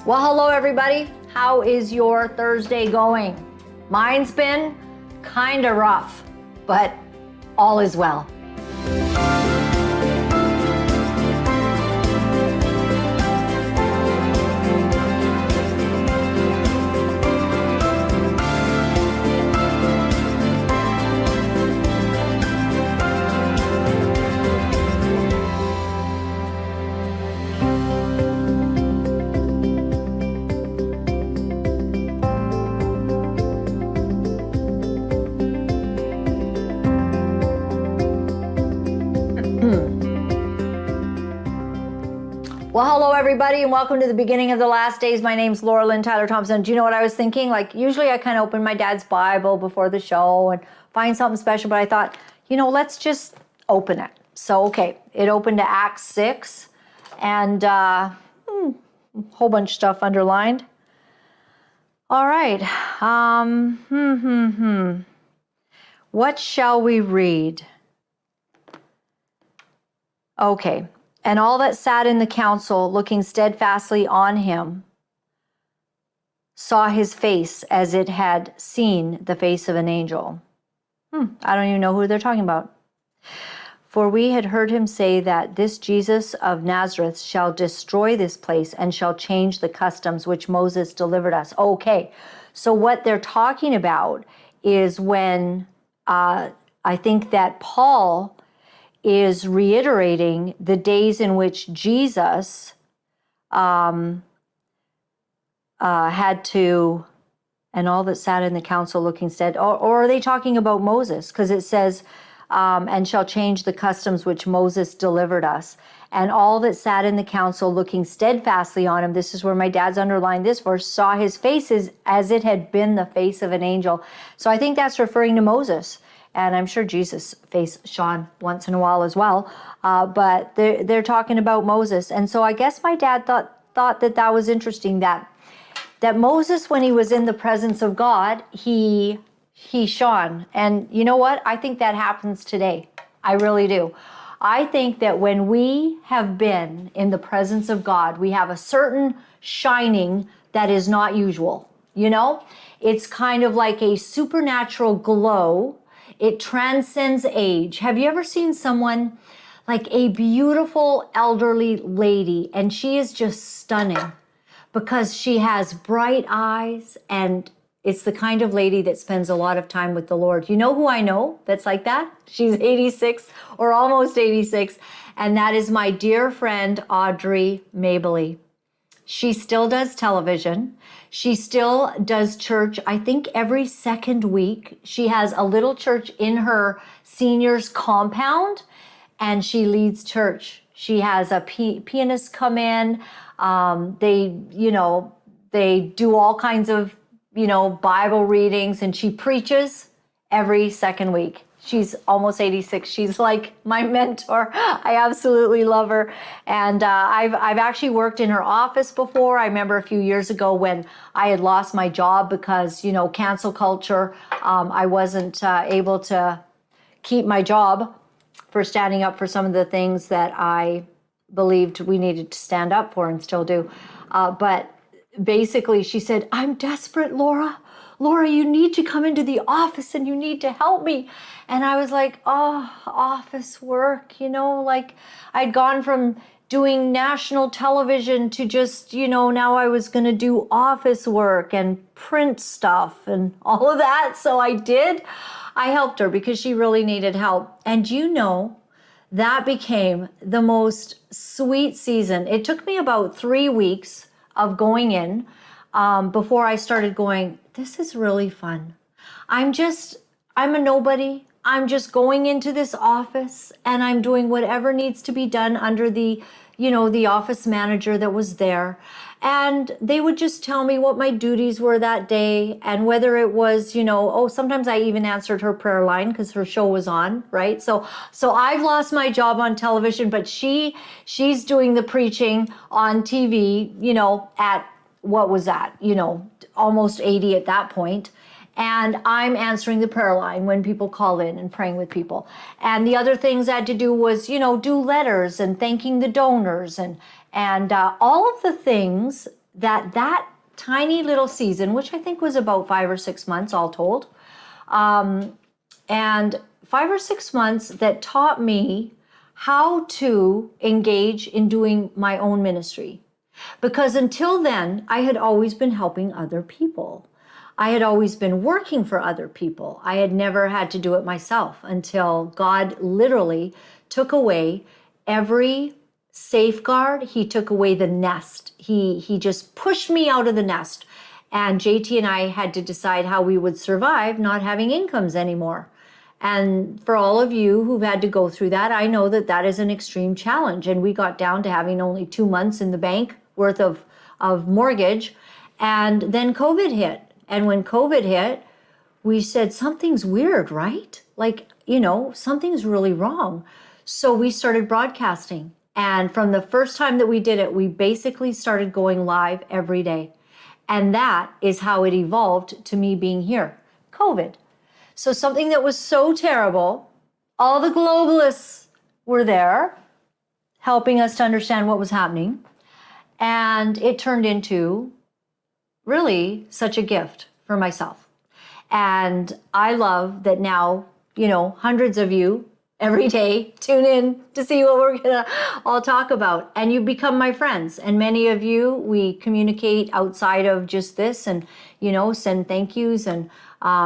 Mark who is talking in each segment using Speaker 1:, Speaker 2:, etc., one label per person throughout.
Speaker 1: Well, hello everybody. How is your Thursday going? Mine's been kind of rough, but all is well. Well, hello everybody, and welcome to the beginning of the last days. My name's Laura-Lynn Tyler Thompson. Do you know what I was thinking? Like, usually I kind of open my dad's Bible before the show and find something special, but I thought, let's just open it. So, okay, it opened to Acts 6, and a whole bunch of stuff underlined. All right. What shall we read? Okay. And all that sat in the council, looking steadfastly on him, saw his face as it had seen the face of an angel. I don't even know who they're talking about. For we had heard him say that this Jesus of Nazareth shall destroy this place and shall change the customs which Moses delivered us. Okay, so what they're talking about is when I think that Paul is reiterating the days in which Jesus had to, and all that sat in the council looking stead, or are they talking about Moses? Because it says, and shall change the customs which Moses delivered us. And all that sat in the council looking steadfastly on him, this is where my dad's underlined this verse, saw his faces as it had been the face of an angel. So I think that's referring to Moses. And I'm sure Jesus' face shone once in a while as well. But they're talking about Moses. And so I guess my dad thought that was interesting, that Moses, when he was in the presence of God, he shone. And you know what? I think that happens today. I really do. I think that when we have been in the presence of God, we have a certain shining that is not usual. It's kind of like a supernatural glow. It transcends age. Have you ever seen someone like a beautiful elderly lady, and she is just stunning because she has bright eyes, and it's the kind of lady that spends a lot of time with the Lord. You know who I know that's like that? She's 86 or almost 86, and that is my dear friend Audrey Mabley. She still does television. She still does church, I think, every second week. She has a little church in her seniors compound, and she leads church. She has a pianist come in. They do all kinds of, Bible readings, and she preaches every second week. She's almost 86. She's like my mentor. I absolutely love her. And I've actually worked in her office before. I remember a few years ago when I had lost my job because, cancel culture. I wasn't able to keep my job for standing up for some of the things that I believed we needed to stand up for, and still do. But basically she said, "I'm desperate, Laura. Laura, you need to come into the office and you need to help me." And I was like, oh, office work, like I'd gone from doing national television to just, now I was going to do office work and print stuff and all of that. So I did. I helped her because she really needed help. And that became the most sweet season. It took me about 3 weeks of going in before I started going, this is really fun. I'm a nobody. I'm just going into this office and I'm doing whatever needs to be done under the office manager that was there. And they would just tell me what my duties were that day, and whether it was, sometimes I even answered her prayer line because her show was on, right? So I've lost my job on television, but she's doing the preaching on TV, at, what was that, almost 80 at that point. And I'm answering the prayer line when people call in and praying with people. And the other things I had to do was, do letters and thanking the donors and all of the things that tiny little season, which I think was about 5 or 6 months all told, and 5 or 6 months that taught me how to engage in doing my own ministry. Because until then, I had always been helping other people. I had always been working for other people. I had never had to do it myself until God literally took away every safeguard. He took away the nest. He just pushed me out of the nest. And JT and I had to decide how we would survive not having incomes anymore. And for all of you who've had to go through that, I know that that is an extreme challenge. And we got down to having only 2 months in the bank worth of mortgage. And then COVID hit. And when COVID hit, we said, something's weird, right? Like, something's really wrong. So we started broadcasting. And from the first time that we did it, we basically started going live every day. And that is how it evolved to me being here. COVID. So something that was so terrible, all the globalists were there helping us to understand what was happening. And it turned into really such a gift for myself. And I love that now, hundreds of you every day tune in to see what we're gonna all talk about. And you become my friends. And many of you, we communicate outside of just this and, send thank yous. And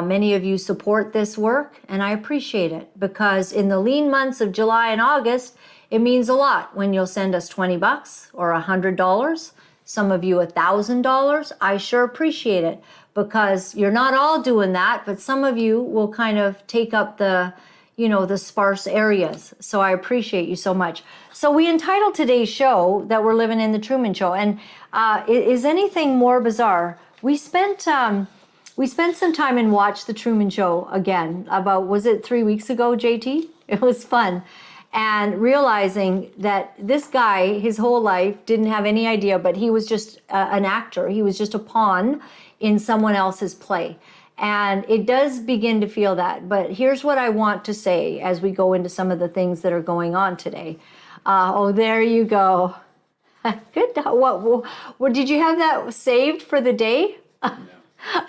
Speaker 1: many of you support this work. And I appreciate it because in the lean months of July and August, it means a lot when you'll send us $20 or $100. Some of you $1,000. I sure appreciate it because you're not all doing that, but some of you will kind of take up the sparse areas. So I appreciate you so much. So we entitled today's show that we're living in the Truman Show. And is anything more bizarre? We spent some time and watched the Truman Show again about, was it 3 weeks ago, JT? It was fun. And realizing that this guy, his whole life, didn't have any idea, but he was just an actor. He was just a pawn in someone else's play. And it does begin to feel that. But here's what I want to say as we go into some of the things that are going on today. There you go. Good. What did you have that saved for the day? No.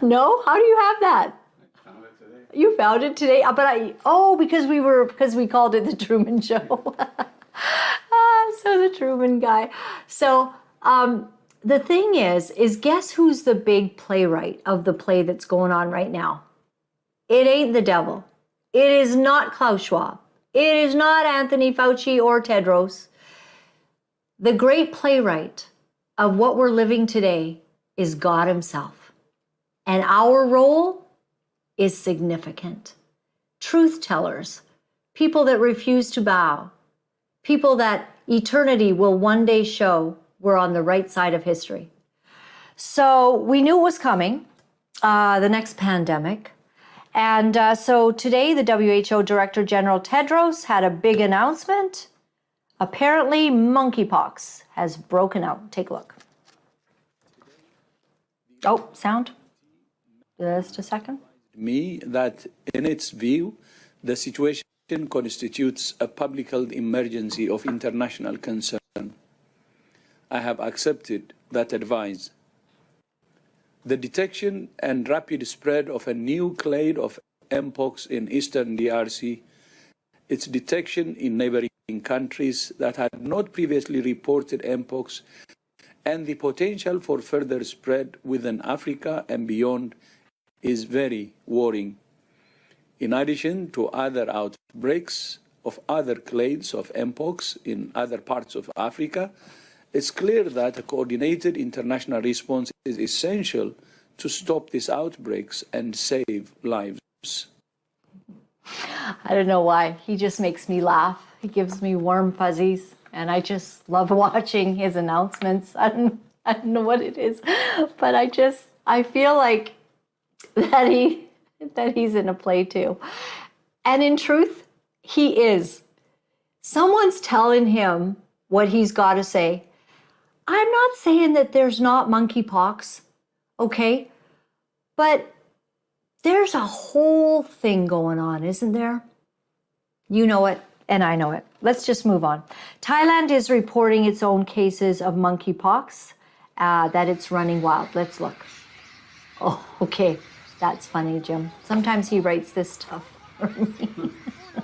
Speaker 1: No? How do you have that? I found it today. You found it today? Because we called it the Truman Show. So the Truman guy. So, the thing is guess who's the big playwright of the play that's going on right now? It ain't the devil. It is not Klaus Schwab. It is not Anthony Fauci or Tedros. The great playwright of what we're living today is God himself. And our role is significant. Truth tellers, people that refuse to bow, people that eternity will one day show we're on the right side of history. So we knew it was coming, the next pandemic. And so today, the WHO Director General Tedros had a big announcement. Apparently, monkeypox has broken out. Take a look. Oh, sound? Just a second.
Speaker 2: Me that in its view, the situation constitutes a public health emergency of international concern. I have accepted that advice. The detection and rapid spread of a new clade of Mpox in eastern DRC, its detection in neighboring countries that had not previously reported Mpox, and the potential for further spread within Africa and beyond is very worrying. In addition to other outbreaks of other clades of Mpox in other parts of Africa, it's clear that a coordinated international response is essential to stop these outbreaks and save lives.
Speaker 1: I don't know why. He just makes me laugh. He gives me warm fuzzies, and I just love watching his announcements. I don't know what it is, but I feel like that he's in a play too. And in truth, he is. Someone's telling him what he's got to say. I'm not saying that there's not monkeypox, okay? But there's a whole thing going on, isn't there? You know it, and I know it. Let's just move on. Thailand is reporting its own cases of monkeypox, that it's running wild. Let's look. Oh, okay. That's funny, Jim. Sometimes he writes this stuff for me.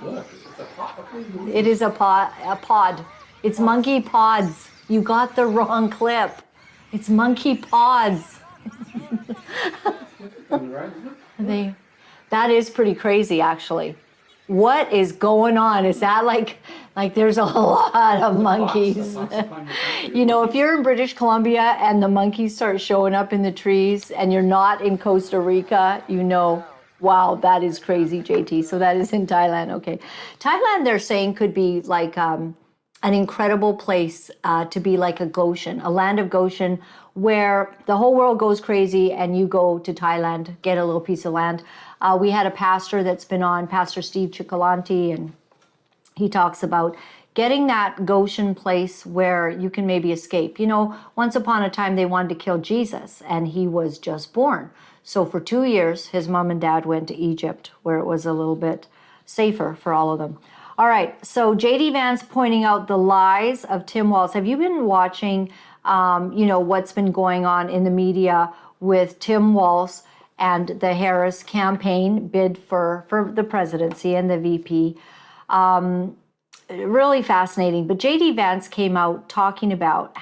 Speaker 3: Look, it's a pod.
Speaker 1: It is a pod. It's monkey pods. You got the wrong clip. It's monkey pods. That is pretty crazy, actually. What is going on? Is that like there's a lot of monkeys? You know, if you're in British Columbia and the monkeys start showing up in the trees and you're not in Costa Rica, you know, wow, that is crazy, JT. So that is in Thailand. Okay. Thailand, they're saying, could be like an incredible place to be like a Goshen, a land of Goshen, where the whole world goes crazy and you go to Thailand, get a little piece of land. We had a pastor that's been on, Pastor Steve Cioccolanti, and he talks about getting that Goshen place where you can maybe escape. You know, once upon a time, they wanted to kill Jesus, and he was just born. So for 2 years, his mom and dad went to Egypt, where it was a little bit safer for all of them. All right, so J.D. Vance pointing out the lies of Tim Walz. Have you been watching, you know, what's been going on in the media with Tim Walz and the Harris campaign bid for the presidency and the VP? Really fascinating. But J.D. Vance came out talking about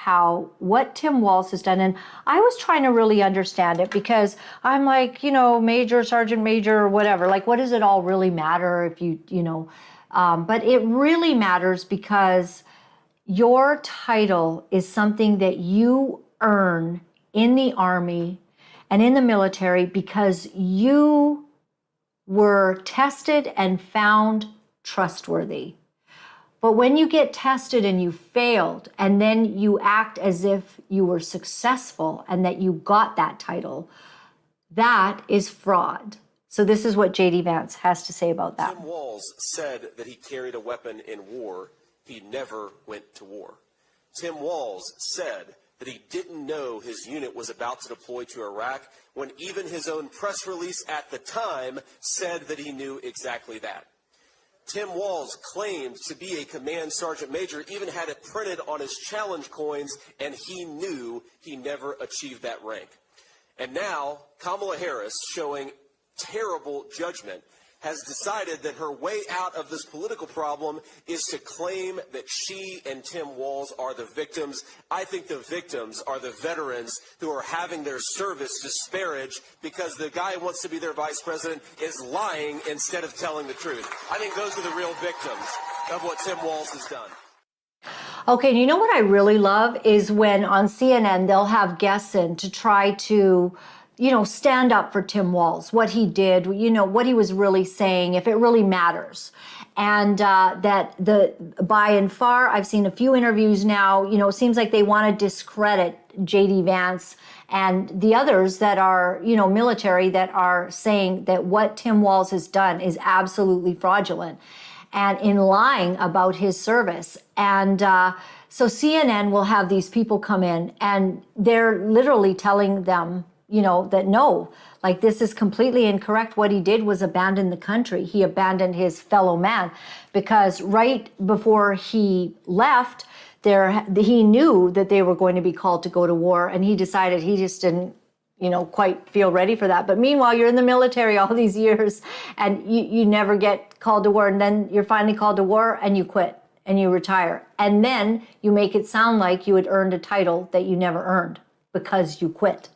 Speaker 1: what Tim Walz has done. And I was trying to really understand it because I'm like, you know, major, sergeant major, or whatever. Like, what does it all really matter if you know? But it really matters because your title is something that you earn in the Army and in the military because you were tested and found trustworthy. But when you get tested and you failed, and then you act as if you were successful and that you got that title, that is fraud. So this is what J.D. Vance has to say about that.
Speaker 4: Tim Walz said that he carried a weapon in war. He never went to war. Tim Walz said that he didn't know his unit was about to deploy to Iraq when even his own press release at the time said that he knew exactly that. Tim Walz claimed to be a command sergeant major, even had it printed on his challenge coins, and he knew he never achieved that rank. And now Kamala Harris, showing terrible judgment, has decided that her way out of this political problem is to claim that she and Tim Walz are the victims. I think the victims are the veterans who are having their service disparaged because the guy who wants to be their vice president is lying instead of telling the truth. I think those are the real victims of what Tim Walz has done.
Speaker 1: Okay, you know what I really love is when on CNN they'll have guests in to try to, you know, stand up for Tim Walz, what he did, you know, what he was really saying, if it really matters. And that by and far, I've seen a few interviews now, you know, it seems like they want to discredit J.D. Vance and the others that are, you know, military that are saying that what Tim Walz has done is absolutely fraudulent and in lying about his service. And so CNN will have these people come in and they're literally telling them, you know, that no, like this is completely incorrect. What he did was abandon the country. He abandoned his fellow man because right before he left, he knew that they were going to be called to go to war, and he decided he just didn't, you know, quite feel ready for that. But meanwhile, you're in the military all these years and you never get called to war, and then you're finally called to war and you quit and you retire. And then you make it sound like you had earned a title that you never earned because you quit.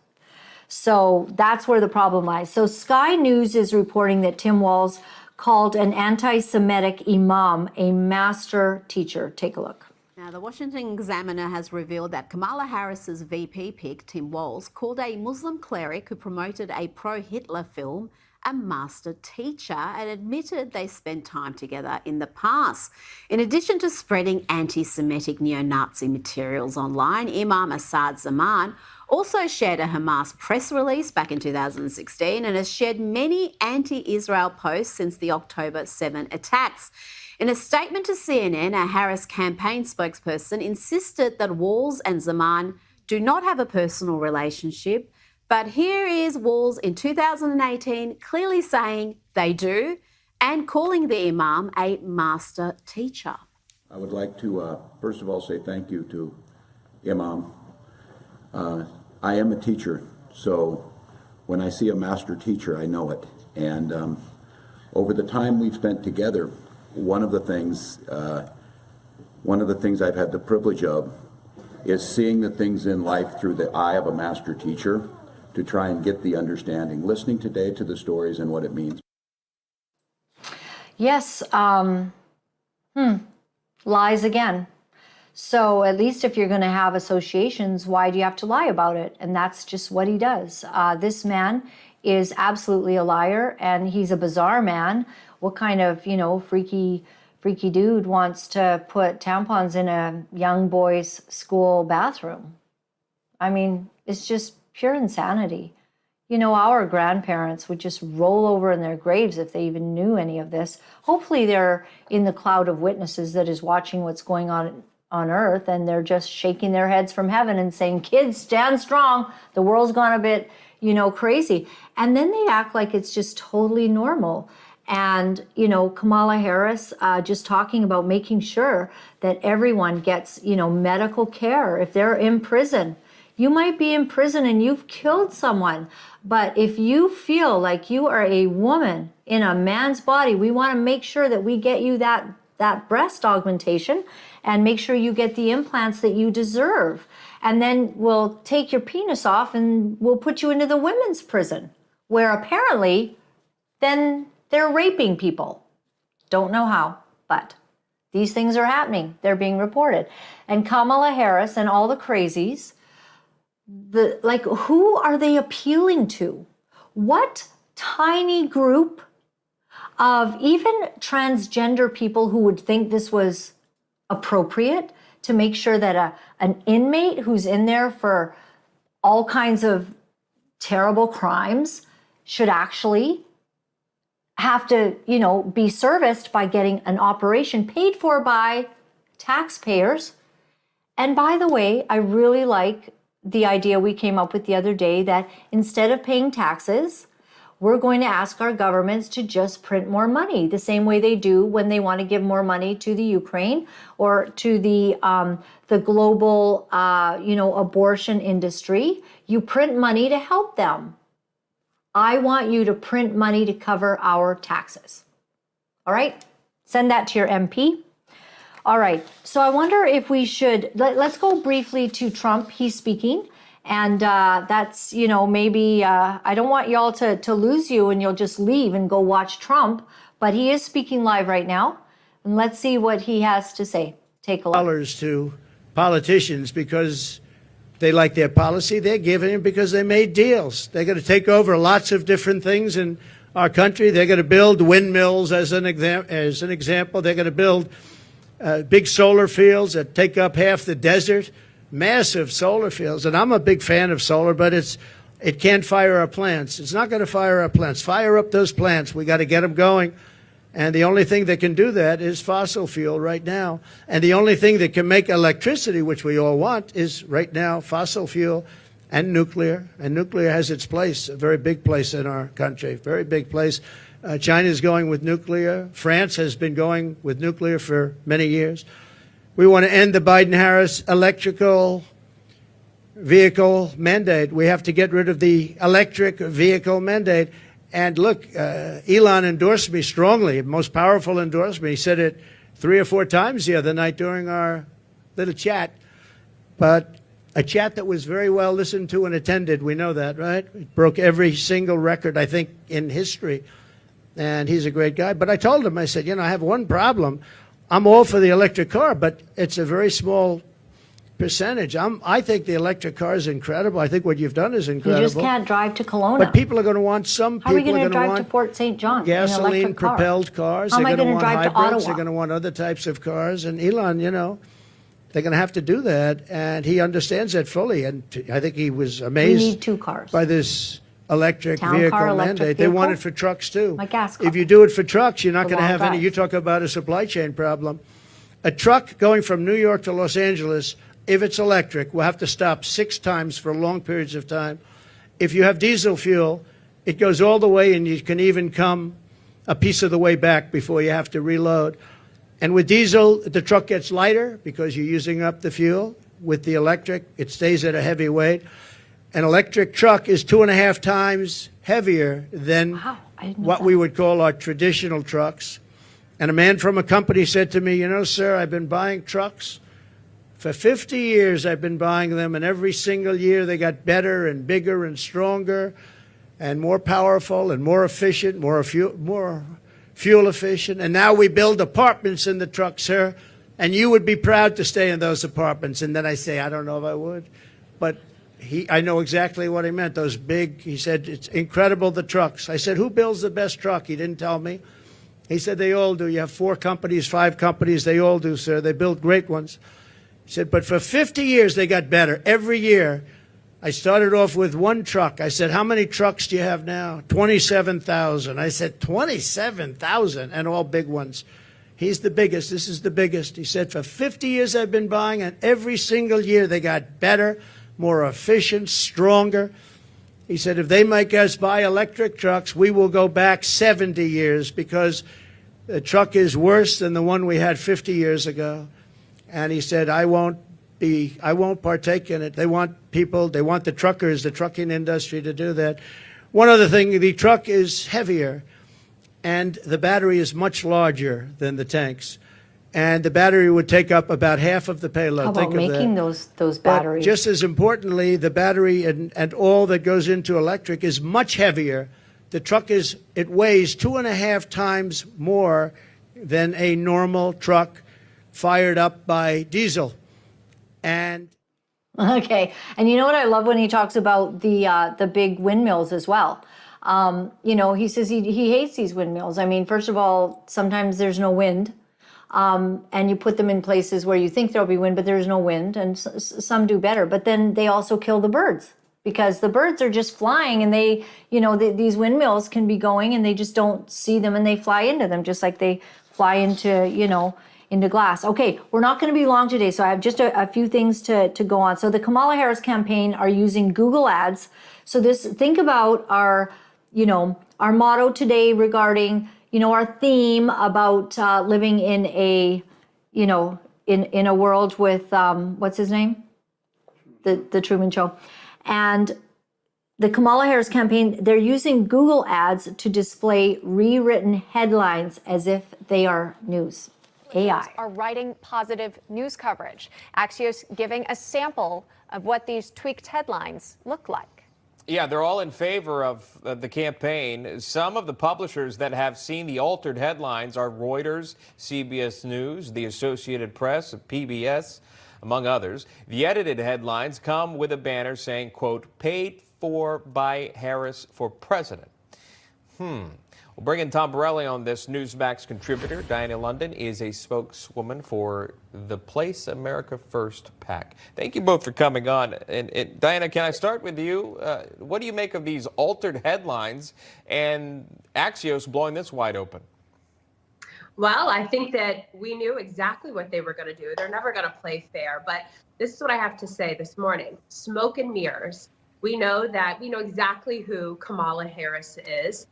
Speaker 1: So that's where the problem lies. So Sky News is reporting that Tim Walz called an anti-Semitic imam a master teacher. Take a look.
Speaker 5: Now, the Washington Examiner has revealed that Kamala Harris's VP pick, Tim Walz, called a Muslim cleric who promoted a pro-Hitler film a master teacher and admitted they spent time together in the past. In addition to spreading anti-Semitic neo-Nazi materials online, Imam Assad Zaman also shared a Hamas press release back in 2016 and has shared many anti-Israel posts since the October 7 attacks. In a statement to CNN, a Harris campaign spokesperson insisted that Walz and Zaman do not have a personal relationship, but here is Walz in 2018 clearly saying they do and calling the Imam a master teacher.
Speaker 3: I would like to, first of all, say thank you to Imam
Speaker 6: I am a teacher, so when I see a master teacher, I know it. And over the time we've spent together, one of the things I've had the privilege of is seeing the things in life through the eye of a master teacher to try and get the understanding, listening today to the stories and what it means.
Speaker 1: Yes, lies again. So at least if you're going to have associations, why do you have to lie about it? And that's just what he does. This man is absolutely a liar, and he's a bizarre man. What kind of, freaky dude wants to put tampons in a young boy's school bathroom? I mean, it's just pure insanity. Our grandparents would just roll over in their graves if they even knew any of this. Hopefully they're in the cloud of witnesses that is watching what's going on earth, and they're just shaking their heads from heaven and saying, kids, stand strong. The world's gone a bit, crazy. And then they act like it's just totally normal. And, Kamala Harris just talking about making sure that everyone gets, medical care if they're in prison. You might be in prison and you've killed someone, but if you feel like you are a woman in a man's body, we want to make sure that we get you that breast augmentation and make sure you get the implants that you deserve. And then we'll take your penis off and we'll put you into the women's prison, where apparently then they're raping people. Don't know how, but these things are happening. They're being reported. And Kamala Harris and all the crazies, who are they appealing to? What tiny group of even transgender people who would think this was appropriate to make sure that an inmate who's in there for all kinds of terrible crimes should actually have to, be serviced by getting an operation paid for by taxpayers. And by the way, I really like the idea we came up with the other day that instead of paying taxes, we're going to ask our governments to just print more money, the same way they do when they want to give more money to the Ukraine or to the global, abortion industry. You print money to help them. I want you to print money to cover our taxes. All right? Send that to your MP. All right. So I wonder if we should, let's go briefly to Trump. He's speaking. And that's, maybe I don't want y'all to lose you and you'll just leave and go watch Trump. But he is speaking live right now. And let's see what he has to say. Take a look.
Speaker 7: Dollars to politicians because they like their policy. They're giving it because they made deals. They're going to take over lots of different things in our country. They're going to build windmills as an example. They're going to build big solar fields that take up half the desert. Massive solar fields, and I'm a big fan of solar, but it can't fire our plants. It's not going to fire our plants. Fire up those plants. We got to get them going, and the only thing that can do that is fossil fuel right now. And the only thing that can make electricity, which we all want, is right now fossil fuel and nuclear. And nuclear has its place, a very big place in our country, very big place. China is going with nuclear. France has been going with nuclear for many years. We want to end the Biden-Harris electrical vehicle mandate. We have to get rid of the electric vehicle mandate. And look, Elon endorsed me strongly, most powerful endorsement. He said it 3 or 4 times the other night during our little chat. But a chat that was very well listened to and attended. We know that, right? It broke every single record, I think, in history. And he's a great guy. But I told him, I said, I have one problem. I'm all for the electric car, but it's a very small percentage. I think the electric car is incredible. I think what you've done is incredible.
Speaker 1: You just can't drive to Kelowna.
Speaker 7: But people are going to want some.
Speaker 1: How are we going to drive to Fort St. John?
Speaker 7: Gasoline-propelled cars.
Speaker 1: How am I going to drive to Ottawa?
Speaker 7: They're going to want other types of cars. And Elon, they're going to have to do that, and he understands that fully. And I think he was amazed.
Speaker 1: We need 2 cars.
Speaker 7: By this electric
Speaker 1: Town
Speaker 7: vehicle
Speaker 1: car,
Speaker 7: mandate.
Speaker 1: electric
Speaker 7: They
Speaker 1: vehicle?
Speaker 7: want it for trucks too.
Speaker 1: My gas car.
Speaker 7: If you do it for trucks, you're not
Speaker 1: The
Speaker 7: going to
Speaker 1: long
Speaker 7: have any.
Speaker 1: drive.
Speaker 7: You talk about a supply chain problem. A truck going from New York to Los Angeles, if it's electric, will have to stop 6 times for long periods of time. If you have diesel fuel, it goes all the way, and you can even come a piece of the way back before you have to reload. And with diesel, the truck gets lighter because you're using up the fuel. with the electric. It stays at a heavy weight. An electric truck is 2.5 times heavier than
Speaker 1: Wow, I didn't know
Speaker 7: what
Speaker 1: that.
Speaker 7: we would call our traditional trucks. And a man from a company said to me, you know, sir, I've been buying trucks. For 50 years, I've been buying them, and every single year they got better and bigger and stronger and more powerful and more efficient, more fuel efficient. And now we build apartments in the truck, sir, and you would be proud to stay in those apartments. And then I say, I don't know if I would. But I know exactly what he meant. Those big, he said, it's incredible, the trucks. I said, who builds the best truck? He didn't tell me. He said, they all do. You have 4 companies, 5 companies. They all do, sir. They build great ones. He said, but for 50 years, they got better. Every year, I started off with 1 truck. I said, how many trucks do you have now? 27,000. I said, 27,000, and all big ones. He's the biggest. This is the biggest. He said, for 50 years I've been buying, and every single year they got better, more efficient, stronger. He said, if they make us buy electric trucks, we will go back 70 years because the truck is worse than the one we had 50 years ago. And he said, I won't partake in it. They want the truckers, the trucking industry to do that. One other thing, the truck is heavier and the battery is much larger than the tanks. And the battery would take up about half of the payload.
Speaker 1: How about making those batteries?
Speaker 7: But just as importantly, the battery and all that goes into electric is much heavier. The truck it weighs 2.5 times more than a normal truck fired up by diesel. And
Speaker 1: Okay, and you know what I love when he talks about the big windmills as well. You know, he says he hates these windmills. I mean, first of all, sometimes there's no wind, and you put them in places where you think there'll be wind, but there's no wind, and some do better. But then they also kill the birds because the birds are just flying, and they, you know, these windmills can be going, and they just don't see them, and they fly into them, just like they fly into, you know, into glass. Okay, we're not going to be long today, so I have just a few things to go on. So the Kamala Harris campaign are using Google Ads. So think about our, you know, our motto today regarding, you know, our theme about living in a, you know, in a world with, what's his name? The Truman Show. And the Kamala Harris campaign, they're using Google Ads to display rewritten headlines as if they are news. AI.
Speaker 8: Are writing positive news coverage. Axios giving a sample of what these tweaked headlines look like.
Speaker 9: Yeah, they're all in favor of the campaign. Some of the publishers that have seen the altered headlines are Reuters, CBS News, the Associated Press, PBS, among others. The edited headlines come with a banner saying, quote, paid for by Harris for president. We'll bring in Tom Borelli on this. Newsmax contributor Diana London is a spokeswoman for the Place America First PAC. Thank you both for coming on. And Diana, can I start with you? What do you make of these altered headlines and Axios blowing this wide open?
Speaker 10: Well, I think that we knew exactly what they were going to do. They're never going to play fair. But this is what I have to say this morning. Smoke and mirrors. We know exactly who Kamala Harris is.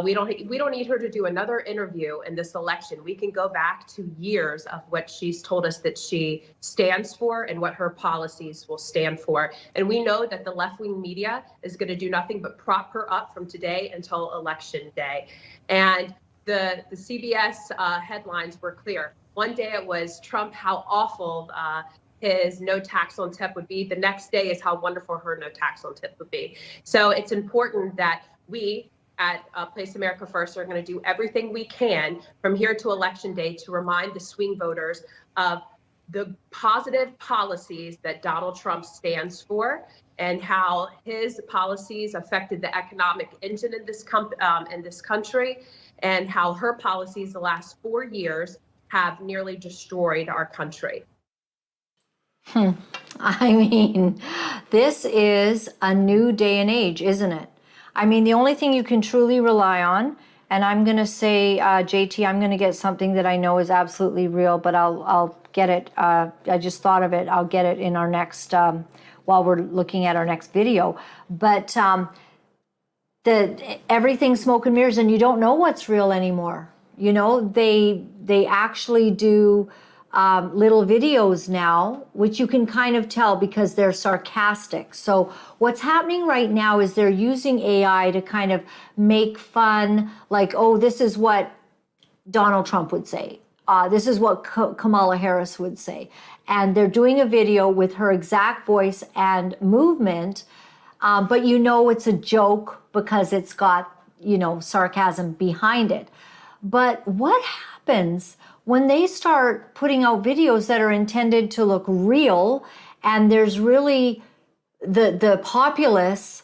Speaker 10: We don't need her to do another interview in this election. We can go back to years of what she's told us that she stands for and what her policies will stand for. And we know that the left-wing media is going to do nothing but prop her up from today until Election Day. And the CBS headlines were clear. One day it was Trump, how awful his no tax on tip would be. The next day is how wonderful her no tax on tip would be. So it's important that we at Place America First are going to do everything we can from here to Election Day to remind the swing voters of the positive policies that Donald Trump stands for and how his policies affected the economic engine in this country, and how her policies the last 4 years have nearly destroyed our country.
Speaker 1: I mean, this is a new day and age, isn't it? I mean, the only thing you can truly rely on, and I'm going to say, JT, I'm going to get something that I know is absolutely real, but I'll get it. I just thought of it. I'll get it in our next, while we're looking at our next video. But everything's smoke and mirrors, and you don't know what's real anymore. You know, they actually do little videos now, which you can kind of tell because they're sarcastic. So what's happening right now is they're using AI to kind of make fun, like, oh, this is what Donald Trump would say. This is what Kamala Harris would say. And they're doing a video with her exact voice and movement, but you know it's a joke because it's got, you know, sarcasm behind it. But what happens when they start putting out videos that are intended to look real, and there's really the populace,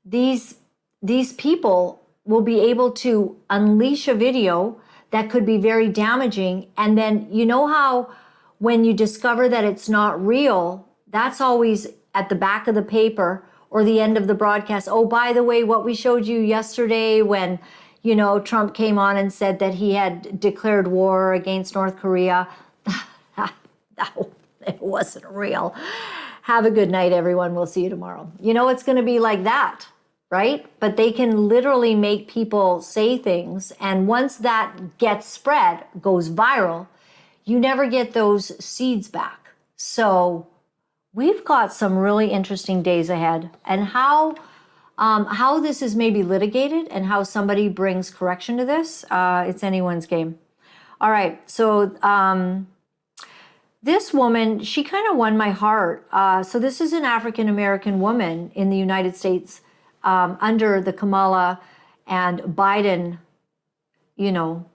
Speaker 1: these people will be able to unleash a video that could be very damaging. And then you know how when you discover that it's not real, that's always at the back of the paper or the end of the broadcast. Oh, by the way, what we showed you yesterday when, you know, Trump came on and said that he had declared war against North Korea. It wasn't real. Have a good night, everyone. We'll see you tomorrow. You know, it's going to be like that, right? But they can literally make people say things. And once that gets spread, goes viral, you never get those seeds back. So we've got some really interesting days ahead. And how this is maybe litigated and how somebody brings correction to this, it's anyone's game. All right, so this woman, she kind of won my heart. So this is an African-American woman in the United States under the Kamala and Biden, you know,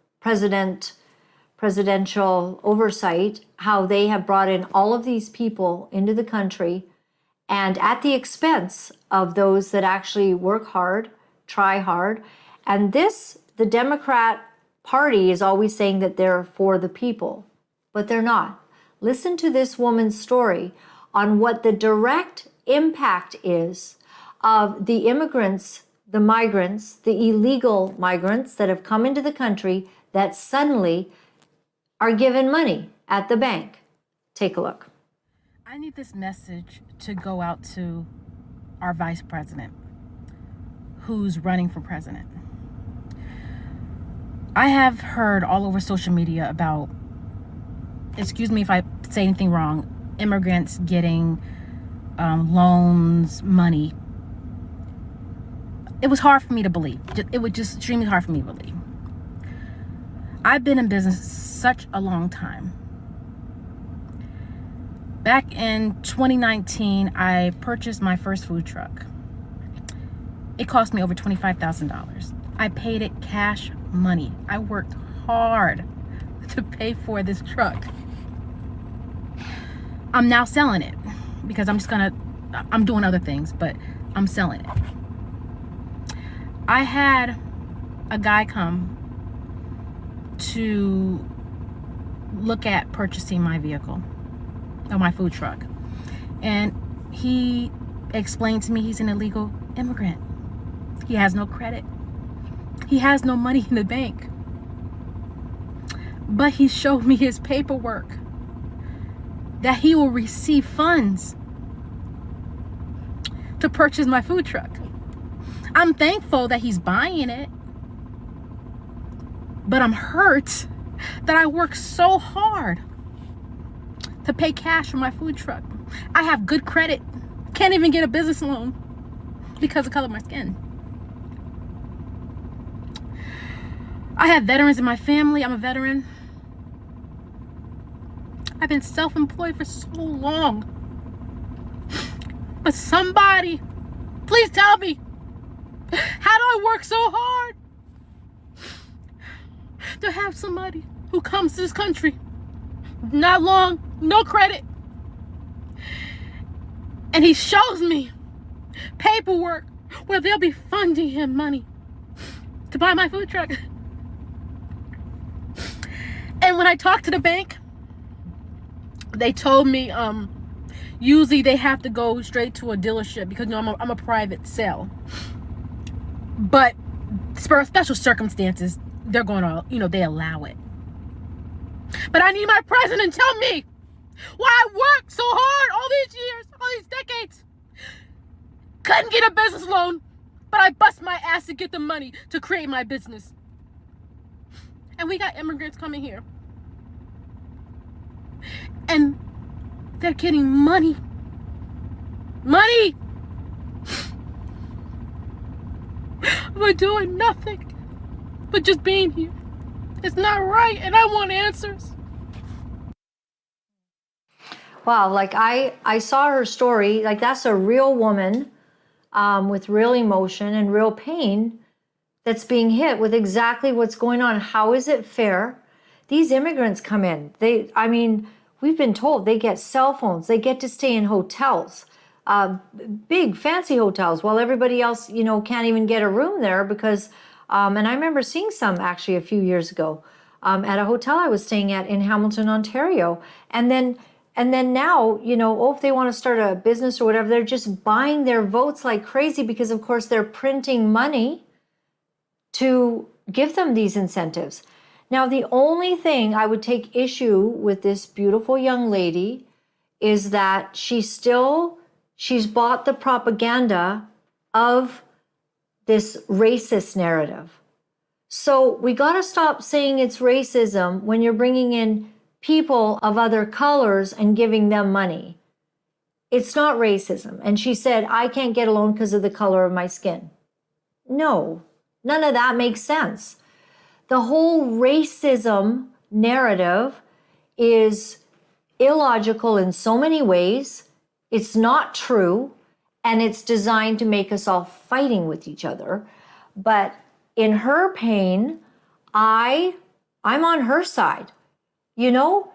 Speaker 1: presidential oversight, how they have brought in all of these people into the country and at the expense of those that actually work hard, try hard. And the Democrat Party is always saying that they're for the people, but they're not. Listen to this woman's story on what the direct impact is of the immigrants, the migrants, the illegal migrants that have come into the country that suddenly are given money at the bank. Take a look.
Speaker 11: I need this message to go out to our vice president who's running for president. I have heard all over social media about, excuse me if I say anything wrong, immigrants getting loans, money. It was hard for me to believe. It was just extremely hard for me to believe. I've been in business such a long time. Back in 2019, I purchased my first food truck. It cost me over $25,000. I paid it cash money. I worked hard to pay for this truck. I'm now selling it because I'm doing other things, but I'm selling it. I had a guy come to look at purchasing my vehicle or my food truck, and he explained to me he's an illegal immigrant. He has no credit. He has no money in the bank. But he showed me his paperwork that he will receive funds to purchase my food truck. I'm thankful that he's buying it, but I'm hurt that I worked so hard to pay cash for my food truck. I have good credit, can't even get a business loan because of the color of my skin. I have veterans in my family. I'm a veteran. I've been self-employed for so long. But somebody, please tell me, how do I work so hard to have somebody who comes to this country, not long, no credit, and he shows me paperwork where they'll be funding him money to buy my food truck. And when I talked to the bank, they told me usually they have to go straight to a dealership because, you know, I'm a private sale. But for special circumstances, they're going to, you know, they allow it. But I need my president to tell me why I worked so hard all these years, all these decades. Couldn't get a business loan, but I bust my ass to get the money to create my business. And we got immigrants coming here. And they're getting money. Money! We're doing nothing but just being here. It's not right, and I want answers.
Speaker 1: Wow, like I saw her story, like that's a real woman with real emotion and real pain that's being hit with exactly what's going on. How is it fair? These immigrants come in. I mean, we've been told they get cell phones. They get to stay in hotels, big fancy hotels, while everybody else, can't even get a room there because, and I remember seeing some actually a few years ago at a hotel I was staying at in Hamilton, Ontario. And then now, if they want to start a business or whatever, they're just buying their votes like crazy because, of course, they're printing money to give them these incentives. Now, the only thing I would take issue with this beautiful young lady is that she's bought the propaganda of this racist narrative. So we got to stop saying it's racism when you're bringing in people of other colors and giving them money. It's not racism. And she said, I can't get a loan because of the color of my skin. No, none of that makes sense. The whole racism narrative is illogical in so many ways. It's not true, and it's designed to make us all fighting with each other. But in her pain, I'm on her side.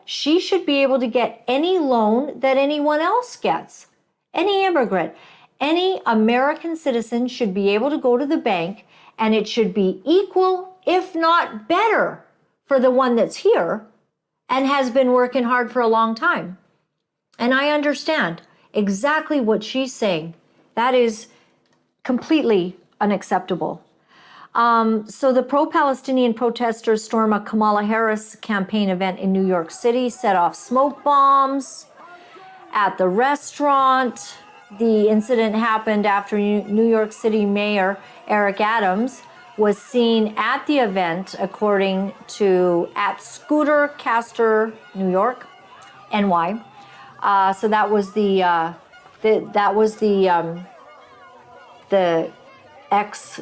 Speaker 1: She should be able to get any loan that anyone else gets. Any immigrant, any American citizen should be able to go to the bank, and it should be equal, if not better, for the one that's here and has been working hard for a long time. And I understand exactly what she's saying. That is completely unacceptable. So the pro-Palestinian protesters storm a Kamala Harris campaign event in New York City, set off smoke bombs at the restaurant. The incident happened after New York City Mayor Eric Adams was seen at the event, according to at Scooter Caster, New York, NY. So that was the ex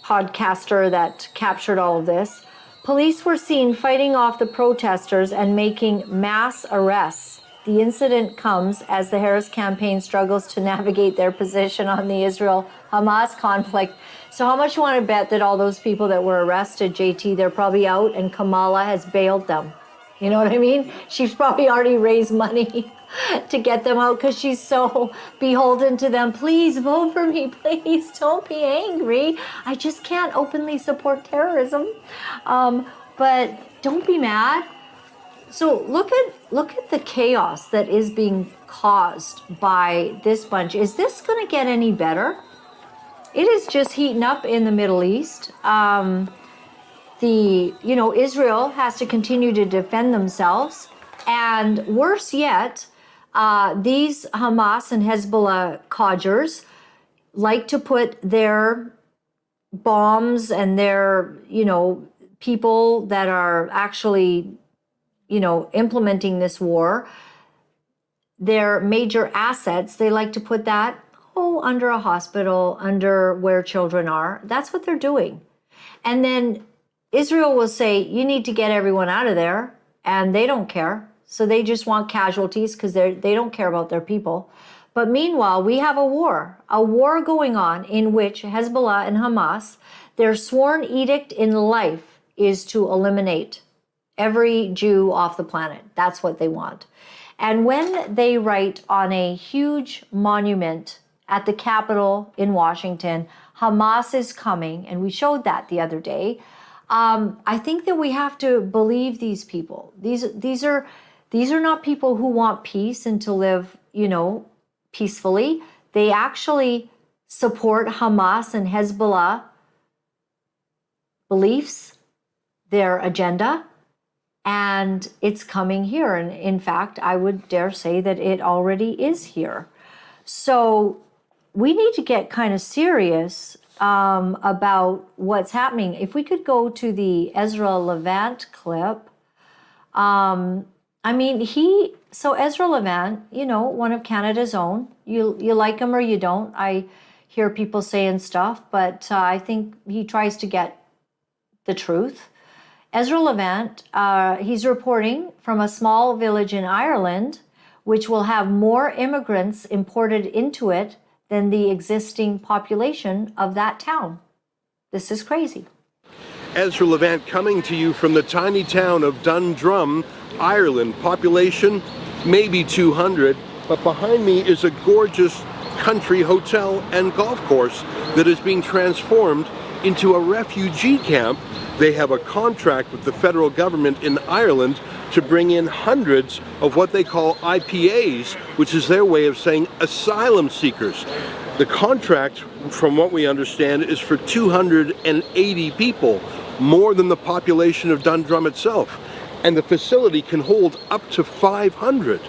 Speaker 1: podcaster that captured all of this. Police were seen fighting off the protesters and making mass arrests. The incident comes as the Harris campaign struggles to navigate their position on the Israel-Hamas conflict. So how much you want to bet that all those people that were arrested, JT, they're probably out and Kamala has bailed them? You know what I mean? She's probably already raised money to get them out because she's so beholden to them. Please vote for me. Please don't be angry. I just can't openly support terrorism. But don't be mad. So look at the chaos that is being caused by this bunch. Is this going to get any better? It is just heating up in the Middle East. Israel has to continue to defend themselves. And worse yet, these Hamas and Hezbollah codgers like to put their bombs and their, people that are actually, implementing this war, their major assets, they like to put that, under a hospital, under where children are. That's what they're doing. And then Israel will say, you need to get everyone out of there, and they don't care. So they just want casualties because they don't care about their people. But meanwhile, we have a war going on in which Hezbollah and Hamas, their sworn edict in life is to eliminate every Jew off the planet. That's what they want. And when they write on a huge monument at the Capitol in Washington, Hamas is coming, and we showed that the other day, I think that we have to believe these people. These are not people who want peace and to live, peacefully. They actually support Hamas and Hezbollah beliefs, their agenda, and it's coming here. And in fact, I would dare say that it already is here. So we need to get kind of serious about what's happening. If we could go to the Ezra Levant clip, I mean, so Ezra Levant, you know, one of Canada's own, you like him or you don't. I hear people saying stuff, but I think he tries to get the truth. Ezra Levant, he's reporting from a small village in Ireland, which will have more immigrants imported into it than the existing population of that town. This is crazy.
Speaker 12: Ezra Levant coming to you from the tiny town of Dundrum, Ireland. Population, maybe 200, but behind me is a gorgeous country hotel and golf course that is being transformed into a refugee camp. They have a contract with the federal government in Ireland to bring in hundreds of what they call IPAs, which is their way of saying asylum seekers. The contract, from what we understand, is for 280 people, more than the population of Dundrum itself. And the facility can hold up to 500.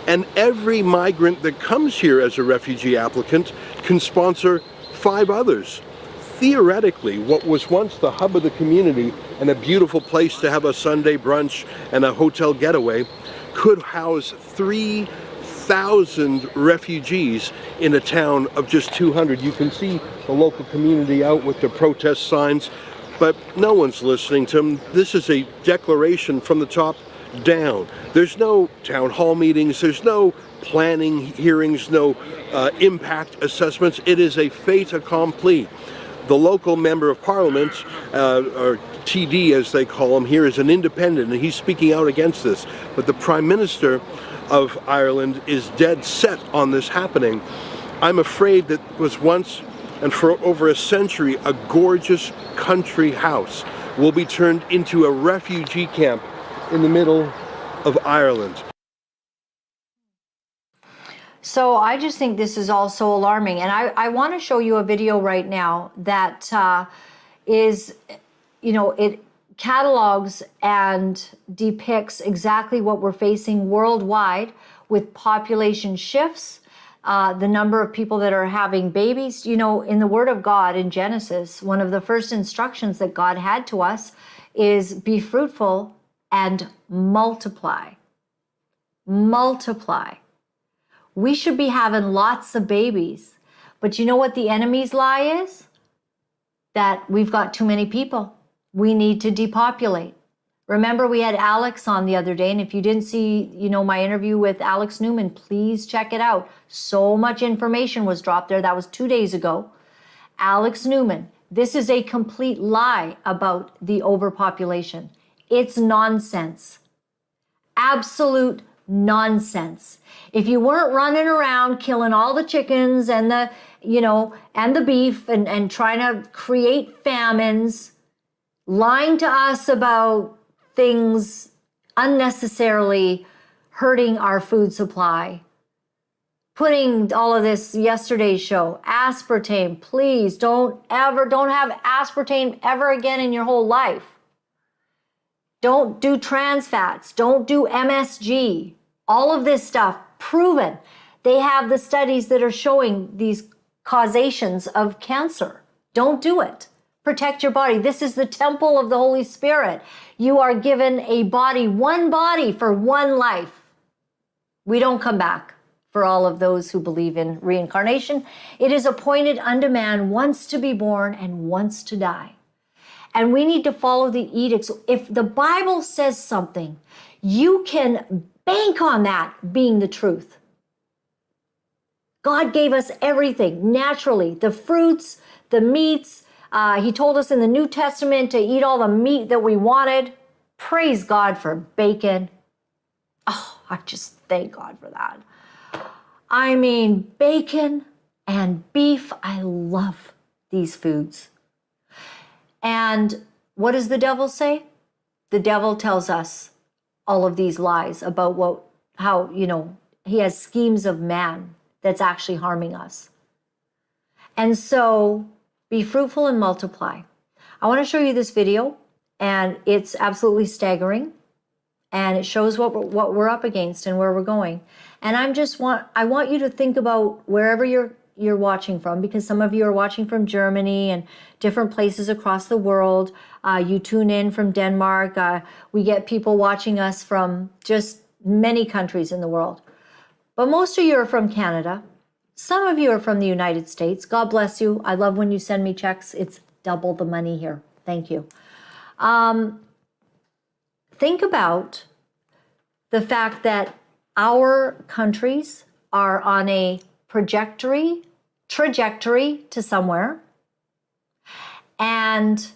Speaker 12: And every migrant that comes here as a refugee applicant can sponsor 5 others. Theoretically, what was once the hub of the community and a beautiful place to have a Sunday brunch and a hotel getaway could house 3,000 refugees in a town of just 200. You can see the local community out with the protest signs, but no one's listening to them. This is a declaration from the top down. There's no town hall meetings, there's no planning hearings, no impact assessments. It is a fait accompli. The local member of parliament, or TD as they call him here, is an independent, and he's speaking out against this. But the Prime Minister of Ireland is dead set on this happening. I'm afraid that was once, and for over a century, a gorgeous country house will be turned into a refugee camp in the middle of Ireland.
Speaker 1: So I just think this is also alarming. And I want to show you a video right now that is, you know, it catalogs and depicts exactly what we're facing worldwide with population shifts, the number of people that are having babies. You know, in the Word of God in Genesis, one of the first instructions that God had to us is be fruitful and multiply. Multiply. We should be having lots of babies. But you know what the enemy's lie is? That we've got too many people. We need to depopulate. Remember, we had Alex on the other day, and if you didn't see, you know, my interview with Alex Newman, please check it out. So much information was dropped there. That was 2 days ago. Alex Newman, this is a complete lie about the overpopulation. It's nonsense. Absolute nonsense. If you weren't running around killing all the chickens and the, you know, and the beef and trying to create famines, lying to us about things unnecessarily hurting our food supply, putting all of this yesterday's show, aspartame, please don't have aspartame ever again in your whole life. Don't do trans fats, don't do MSG. All of this stuff, proven. They have the studies that are showing these causations of cancer. Don't do it. Protect your body. This is the temple of the Holy Spirit. You are given a body, one body for one life. We don't come back. For all of those who believe in reincarnation, it is appointed unto man once to be born and once to die. And we need to follow the edicts. If the Bible says something, you can bank on that being the truth. God gave us everything naturally, the fruits, the meats. He told us in the New Testament to eat all the meat that we wanted. Praise God for bacon. Oh, I just thank God for that. I mean, bacon and beef, I love these foods. And what does the devil say? The devil tells us all of these lies about how, you know, he has schemes of man that's actually harming us. And so be fruitful and multiply. I want to show you this video, and it's absolutely staggering. And it shows what we're up against and where we're going. And I want you to think about wherever you're watching from, because some of you are watching from Germany and different places across the world. You tune in from Denmark. We get people watching us from just many countries in the world. But most of you are from Canada. Some of you are from the United States. God bless you. I love when you send me checks. It's double the money here. Thank you. Think about the fact that our countries are on a trajectory to somewhere. And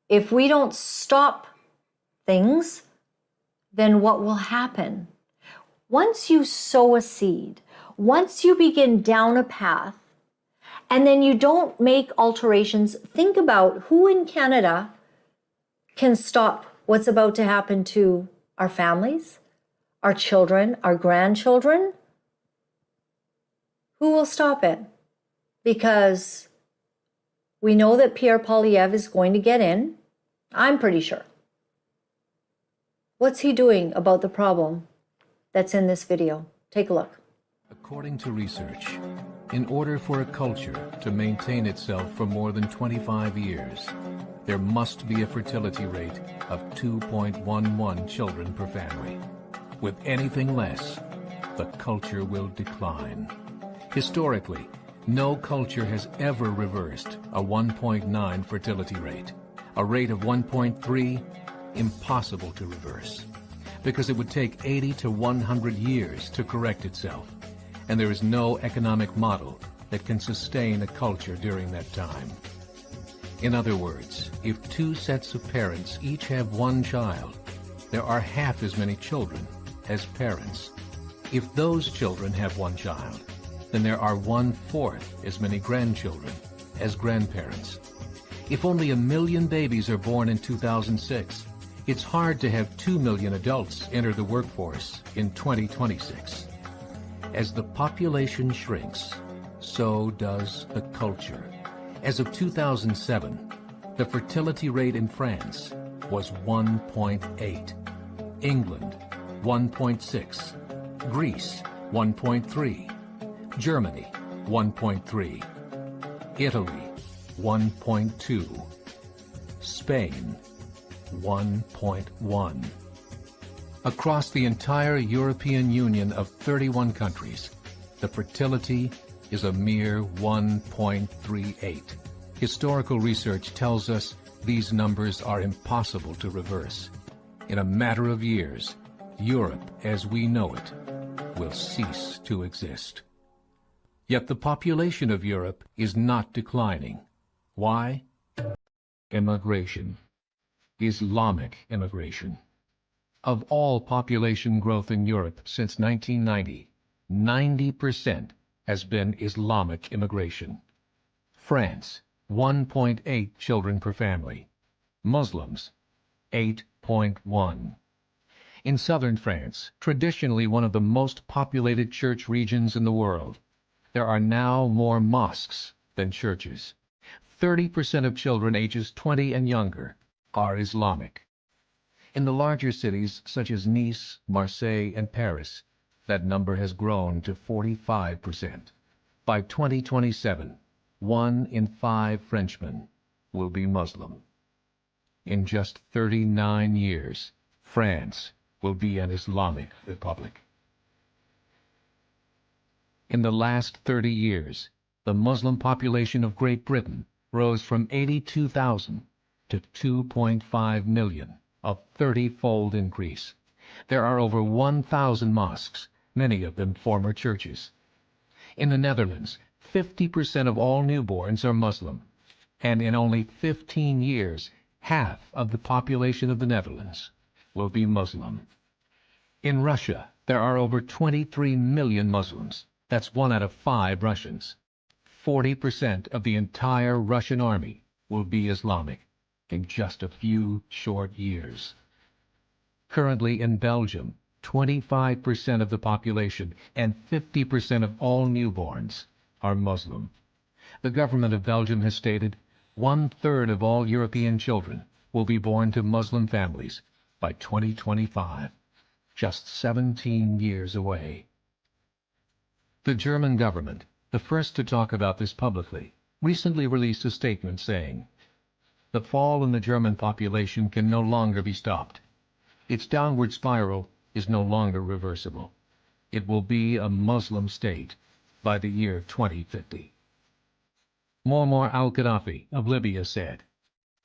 Speaker 1: if we don't stop things, then what will happen? Once you sow a seed, once you begin down a path, and then you don't make alterations, think about who in Canada can stop what's about to happen to our families, our children, our grandchildren. Who will stop it? Because we know that Pierre Poilievre is going to get in. I'm pretty sure. What's he doing about the problem that's in this video? Take a look.
Speaker 13: According to research, in order for a culture to maintain itself for more than 25 years, there must be a fertility rate of 2.11 children per family. With anything less, the culture will decline. Historically, no culture has ever reversed a 1.9 fertility rate. A rate of 1.3, impossible to reverse, because it would take 80 to 100 years to correct itself, and there is no economic model that can sustain a culture during that time. In other words, if two sets of parents each have one child, there are half as many children as parents. If those children have one child, then there are 1/4 as many grandchildren as grandparents. If only 1 million babies are born in 2006, it's hard to have 2 million adults enter the workforce in 2026. As the population shrinks, so does the culture. As of 2007, the fertility rate in France was 1.8, England 1.6, Greece 1.3, Germany 1.3, Italy 1.2, Spain 1.1. Across the entire European Union of 31 countries, the fertility is a mere 1.38. Historical research tells us these numbers are impossible to reverse. In a matter of years, Europe as we know it will cease to exist. Yet the population of Europe is not declining. Why? Immigration. Islamic immigration. Of all population growth in Europe since 1990, 90% has been Islamic immigration. France, 1.8 children per family. Muslims, 8.1. In southern France, traditionally one of the most populated church regions in the world, there are now more mosques than churches. 30% of children ages 20 and younger are Islamic. In the larger cities such as Nice, Marseille, and Paris, that number has grown to 45%. By 2027, 1 in 5 Frenchmen will be Muslim. In just 39 years, France will be an Islamic republic. In the last 30 years, the Muslim population of Great Britain rose from 82,000 to 2.5 million, a 30-fold increase. There are over 1,000 mosques, many of them former churches. In the Netherlands, 50% of all newborns are Muslim, and in only 15 years, half of the population of the Netherlands will be Muslim. In Russia, there are over 23 million Muslims. That's 1 out of 5 Russians. 40% of the entire Russian army will be Islamic in just a few short years. Currently in Belgium, 25% of the population and 50% of all newborns are Muslim. The government of Belgium has stated 1/3 of all European children will be born to Muslim families by 2025, just 17 years away. The German government, the first to talk about this publicly, recently released a statement saying, "The fall in the German population can no longer be stopped. Its downward spiral is no longer reversible. It will be a Muslim state by the year 2050. Muammar al-Gaddafi of Libya said,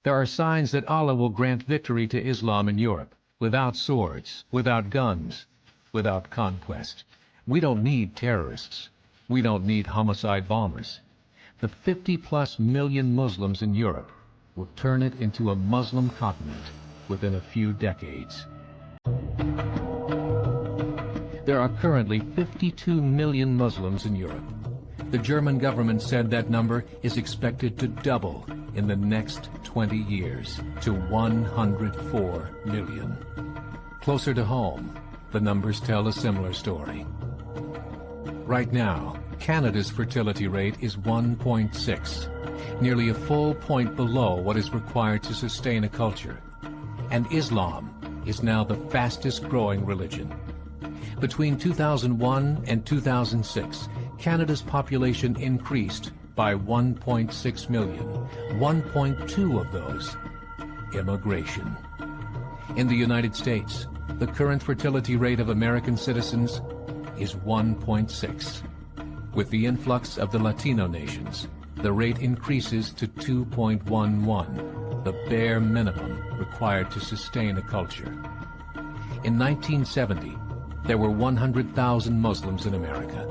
Speaker 13: "There are signs that Allah will grant victory to Islam in Europe, without swords, without guns, without conquest. We don't need terrorists. We don't need homicide bombers. The 50+ million Muslims in Europe will turn it into a Muslim continent within a few decades." There are currently 52 million Muslims in Europe. The German government said that number is expected to double in the next 20 years to 104 million. Closer to home, the numbers tell a similar story. Right now, Canada's fertility rate is 1.6, nearly a full point below what is required to sustain a culture. And Islam is now the fastest growing religion. Between 2001 and 2006, Canada's population increased by 1.6 million, 1.2 of those immigration. In the United States, the current fertility rate of American citizens is 1.6. With the influx of the Latino nations, the rate increases to 2.11, the bare minimum required to sustain a culture. In 1970, there were 100,000 Muslims in America.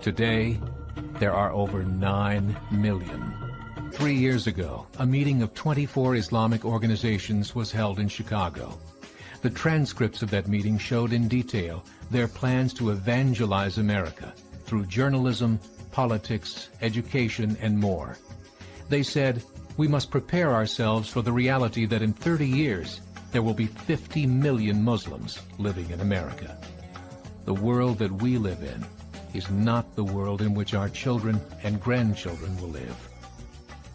Speaker 13: Today, there are over 9 million. 3 years ago, a meeting of 24 Islamic organizations was held in Chicago. The transcripts of that meeting showed in detail their plans to evangelize America through journalism, politics, education, and more. They said, "We must prepare ourselves for the reality that in 30 years, there will be 50 million Muslims living in America." The world that we live in is not the world in which our children and grandchildren will live.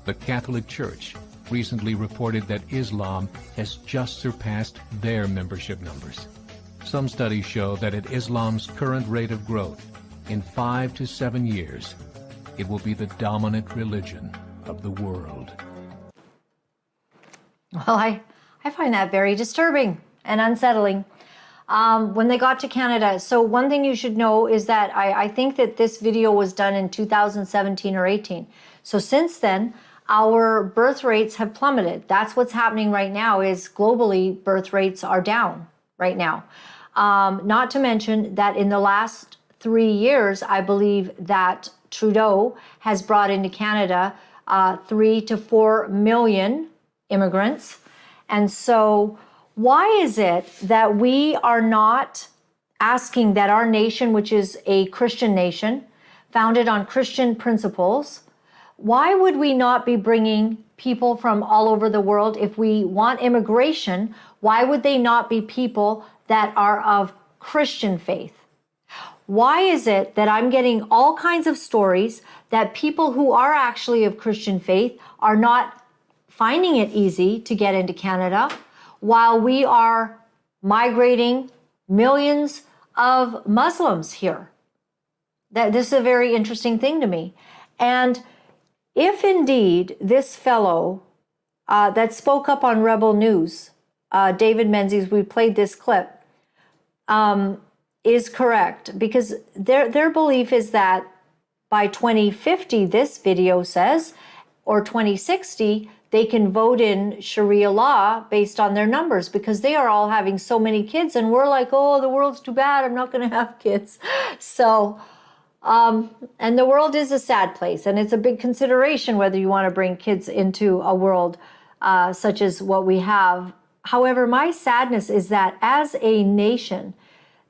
Speaker 13: The Catholic Church recently reported that Islam has just surpassed their membership numbers. Some studies show that at Islam's current rate of growth, in 5 to 7 years, it will be the dominant religion of the world.
Speaker 1: Well, I find that very disturbing and unsettling. When they got to Canada, so one thing you should know is that I think that this video was done in 2017 or 18. So since then, our birth rates have plummeted. That's what's happening right now is globally birth rates are down right now. Not to mention that in the last 3 years, I believe that Trudeau has brought into Canada 3 to 4 million immigrants. And so why is it that we are not asking that our nation, which is a Christian nation, founded on Christian principles, why would we not be bringing people from all over the world? If we want immigration, why would they not be people that are of Christian faith? Why is it that I'm getting all kinds of stories that people who are actually of Christian faith are not finding it easy to get into Canada, while we are migrating millions of Muslims here? This is a very interesting thing to me. And if indeed this fellow that spoke up on Rebel News, David Menzies, we played this clip, is correct, because their belief is that by 2050, this video says, or 2060, they can vote in Sharia law based on their numbers, because they are all having so many kids, and we're like, oh, the world's too bad, I'm not going to have kids. So, and the world is a sad place, and it's a big consideration whether you want to bring kids into a world such as what we have. However, my sadness is that as a nation,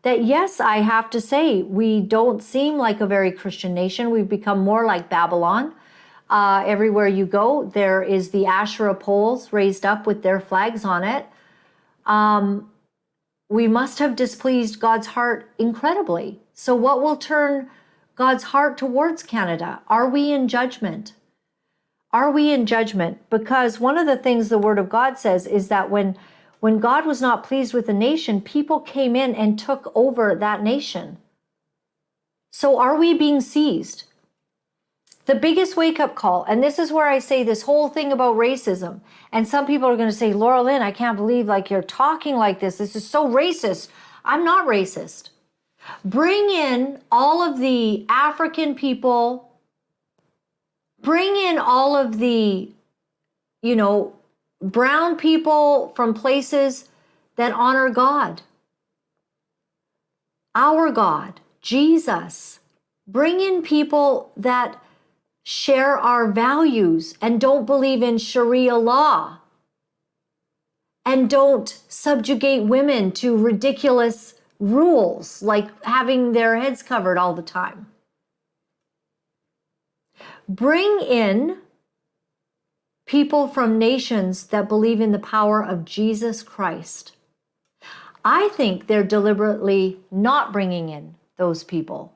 Speaker 1: that yes, I have to say, we don't seem like a very Christian nation. We've become more like Babylon. Everywhere you go, there is the Asherah poles raised up with their flags on it. We must have displeased God's heart incredibly. So what will turn God's heart towards Canada? Are we in judgment? Are we in judgment? Because one of the things the Word of God says is that when God was not pleased with a nation, people came in and took over that nation. So are we being seized? The biggest wake-up call, and this is where I say this whole thing about racism, and some people are going to say, Laura-Lynn, I can't believe like you're talking like this. This is so racist. I'm not racist. Bring in all of the African people, bring in all of the, brown people from places that honor God. Our God, Jesus. Bring in people that share our values and don't believe in Sharia law and don't subjugate women to ridiculous rules like having their heads covered all the time. Bring in people from nations that believe in the power of Jesus Christ. I think they're deliberately not bringing in those people.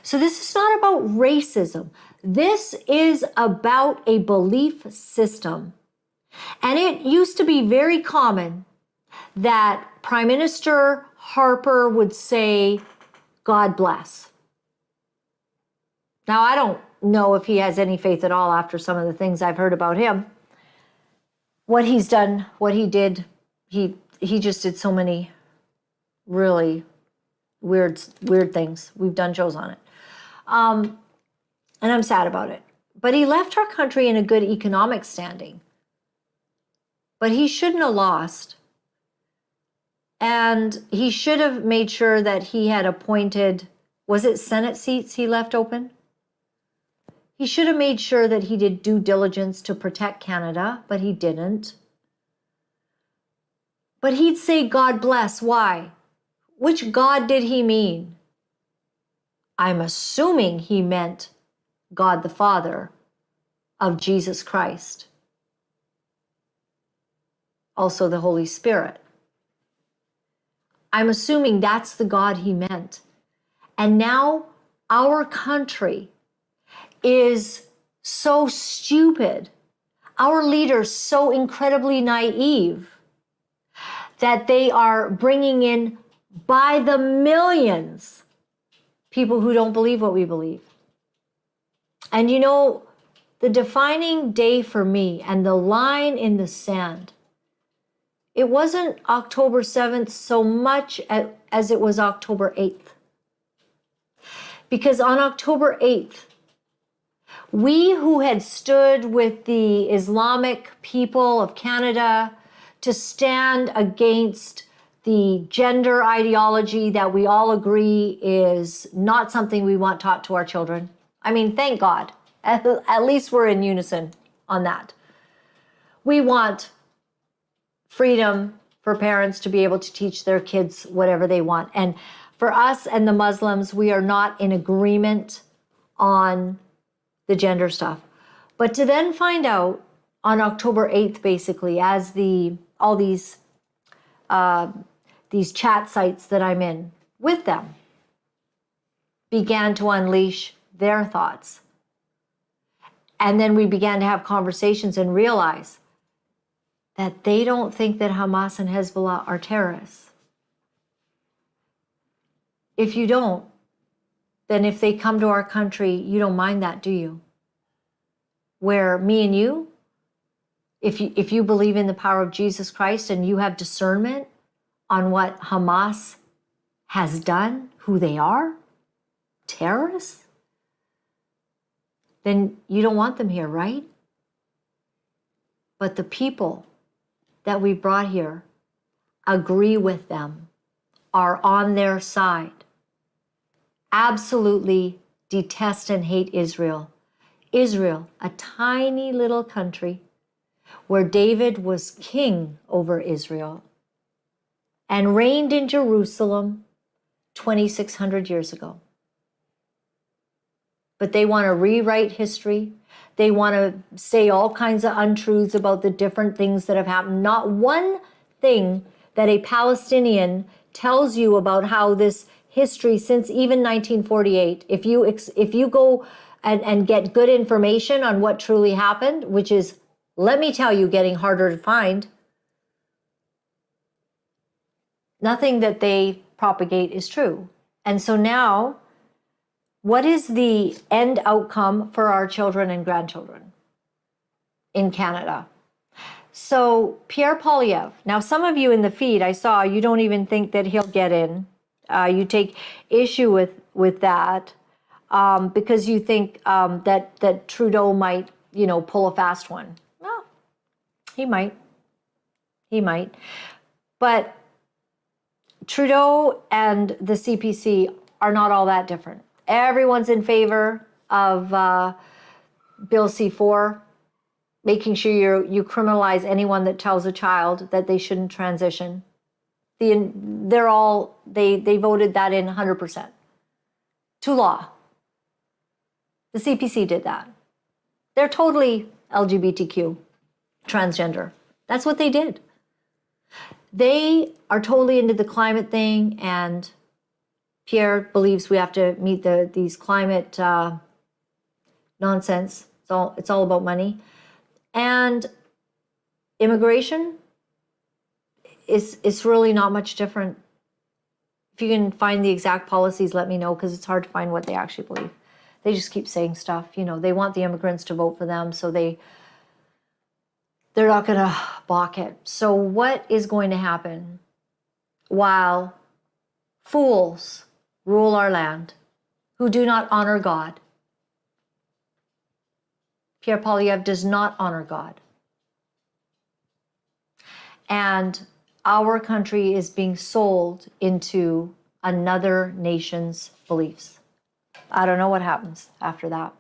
Speaker 1: So this is not about racism. This is about a belief system. And it used to be very common that Prime Minister Harper would say, God bless. Now, I don't know if he has any faith at all after some of the things I've heard about him. What he's done, what he did, he just did so many really weird things. We've done shows on it. And I'm sad about it. But he left our country in a good economic standing. But he shouldn't have lost. And he should have made sure that he had appointed, was it Senate seats he left open? He should have made sure that he did due diligence to protect Canada, but he didn't. But he'd say, God bless. Why? Which God did he mean? I'm assuming he meant God the Father of Jesus Christ. Also the Holy Spirit. I'm assuming that's the God he meant. And now our country is so stupid, our leaders so incredibly naive that they are bringing in by the millions people who don't believe what we believe. And the defining day for me and the line in the sand, it wasn't October 7th so much as it was October 8th. Because on October 8th, we who had stood with the Islamic people of Canada to stand against the gender ideology that we all agree is not something we want taught to our children. I mean, thank God. At least we're in unison on that. We want freedom for parents to be able to teach their kids whatever they want. And for us and the Muslims, we are not in agreement on the gender stuff. But to then find out on October 8th, basically, as all these chat sites that I'm in with them began to unleash their thoughts. And then we began to have conversations and realize that they don't think that Hamas and Hezbollah are terrorists. If you don't, then if they come to our country, you don't mind that, do you? Where me and you, if you believe in the power of Jesus Christ and you have discernment on what Hamas has done, who they are, terrorists, then you don't want them here, right? But the people that we brought here agree with them, are on their side, absolutely detest and hate Israel. Israel, a tiny little country where David was king over Israel and reigned in Jerusalem 2,600 years ago. But they want to rewrite history. They want to say all kinds of untruths about the different things that have happened. Not one thing that a Palestinian tells you about how this history since even 1948, if you go and get good information on what truly happened, which is, let me tell you, getting harder to find, nothing that they propagate is true. And so now, what is the end outcome for our children and grandchildren in Canada? So Pierre Poilievre. Now, some of you in the feed, I saw, you don't even think that he'll get in. You take issue with that because you think that Trudeau might, pull a fast one. Well, he might. He might. But Trudeau and the CPC are not all that different. Everyone's in favor of Bill C-4, making sure you criminalize anyone that tells a child that they shouldn't transition. They voted that in 100% to law. The CPC did that. They're totally LGBTQ, transgender. That's what they did. They are totally into the climate thing, and Pierre believes we have to meet these climate nonsense. It's all about money. And immigration is really not much different. If you can find the exact policies, let me know, because it's hard to find what they actually believe. They just keep saying stuff. They want the immigrants to vote for them, so they're not going to balk it. So what is going to happen while fools rule our land who do not honor God? Pierre Poilievre does not honor God. And our country is being sold into another nation's beliefs. I don't know what happens after that.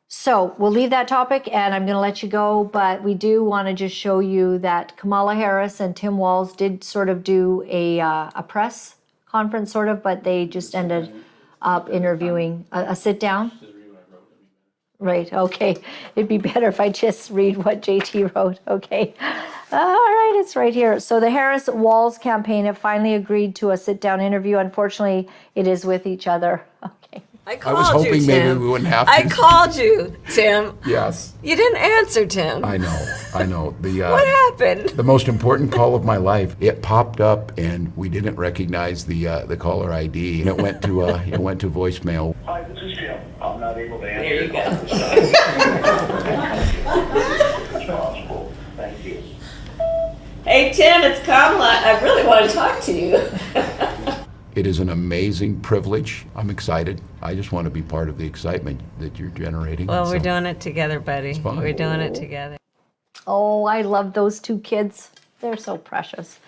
Speaker 1: So we'll leave that topic and I'm going to let you go, but we do want to just show you that Kamala Harris and Tim Walz did sort of do a press conference, sort of, but they just ended up interviewing a sit down. Right, okay. It'd be better if I just read what JT wrote. Okay. All right, it's right here. So the Harris-Walz campaign have finally agreed to a sit-down interview. Unfortunately, it is with each other. Okay.
Speaker 14: I was hoping maybe we wouldn't have to.
Speaker 15: I called you, Tim.
Speaker 14: Yes.
Speaker 15: You didn't answer, Tim.
Speaker 14: I know.
Speaker 15: What happened?
Speaker 14: The most important call of my life. It popped up, and we didn't recognize the caller ID, and it went to voicemail.
Speaker 16: Hi, this is Jim. I'm not able to answer.
Speaker 15: There you go.
Speaker 16: Responsible. Thank you.
Speaker 15: Hey, Tim, it's Kamala. I really want to talk to you.
Speaker 14: It is an amazing privilege. I'm excited. I just want to be part of the excitement that you're generating.
Speaker 15: Well, we're doing it together, buddy.
Speaker 14: It's fun.
Speaker 15: We're doing it together.
Speaker 1: Oh, I love those two kids. They're so precious.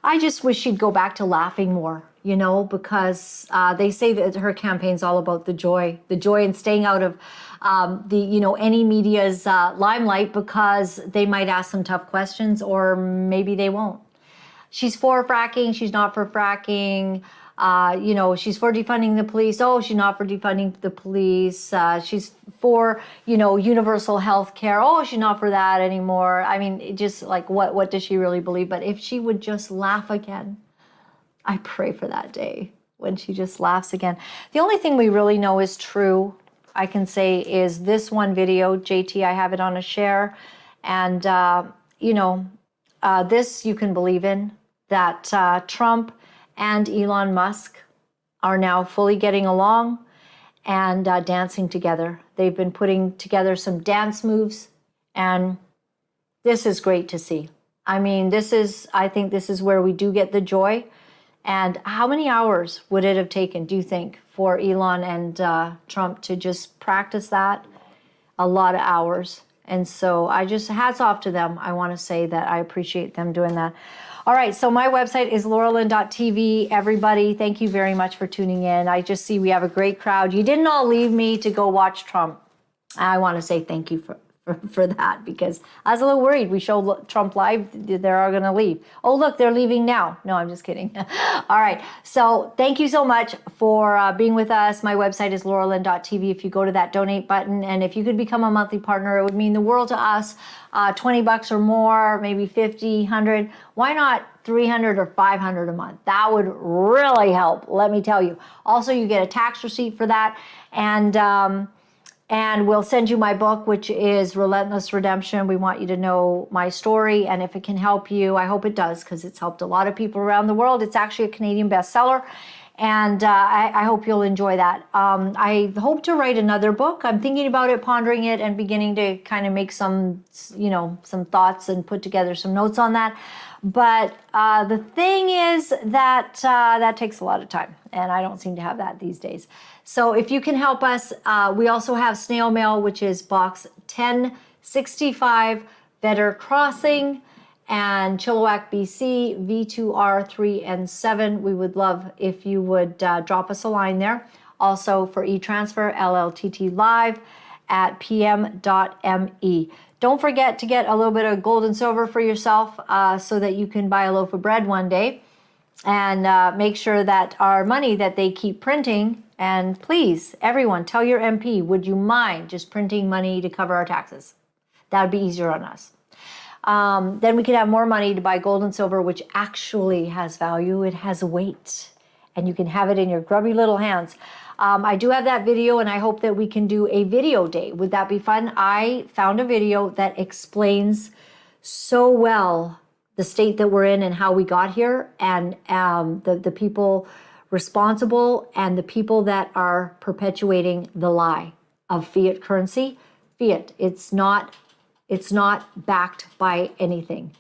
Speaker 1: I just wish she'd go back to laughing more, because they say that her campaign's all about the joy and staying out of any media's limelight, because they might ask some tough questions or maybe they won't. She's for fracking. She's not for fracking. She's for defunding the police. Oh, she's not for defunding the police. She's for, universal health care. Oh, she's not for that anymore. I mean, just like, what does she really believe? But if she would just laugh again, I pray for that day when she just laughs again. The only thing we really know is true, I can say, is this one video. JT, I have it on a share. And, this you can believe in, that Trump and Elon Musk are now fully getting along and dancing together. They've been putting together some dance moves, and this is great to see. I mean, I think this is where we do get the joy. And how many hours would it have taken, do you think, for Elon and Trump to just practice that? A lot of hours. And so hats off to them. I want to say that I appreciate them doing that. All right, so my website is Laura-Lynn.tv. Everybody, thank you very much for tuning in. I just see we have a great crowd. You didn't all leave me to go watch Trump. I want to say thank you for that, because I was a little worried. We showed Trump live, they're all going to leave. Oh, look, they're leaving now. No, I'm just kidding. All right, so thank you so much for being with us. My website is Laura-Lynn.tv. If you go to that donate button, and if you could become a monthly partner, it would mean the world to us. $20 or more, maybe 50, 100. Why not 300 or 500 a month? That would really help, let me tell you. Also, you get a tax receipt for that. And we'll send you my book, which is Relentless Redemption. We want you to know my story. And if it can help you, I hope it does, because it's helped a lot of people around the world. It's actually a Canadian bestseller. And I hope you'll enjoy that. I hope to write another book. I'm thinking about it, pondering it, and beginning to kind of make some, some thoughts and put together some notes on that. But the thing is that that takes a lot of time, and I don't seem to have that these days. So if you can help us, we also have snail mail, which is box 1065, Vedder Crossing, and Chilliwack, BC, V2R 3 and 7. We would love if you would drop us a line there. Also for e-transfer, LLTT live at pm.me. Don't forget to get a little bit of gold and silver for yourself so that you can buy a loaf of bread one day. And make sure that our money that they keep printing, and please, everyone, tell your MP, would you mind just printing money to cover our taxes? That would be easier on us. Then we could have more money to buy gold and silver, which actually has value. It has weight, and you can have it in your grubby little hands. I do have that video, and I hope that we can do a video day. Would that be fun? I found a video that explains so well the state that we're in and how we got here, and the people responsible and the people that are perpetuating the lie of fiat currency. Fiat, it's not backed by anything.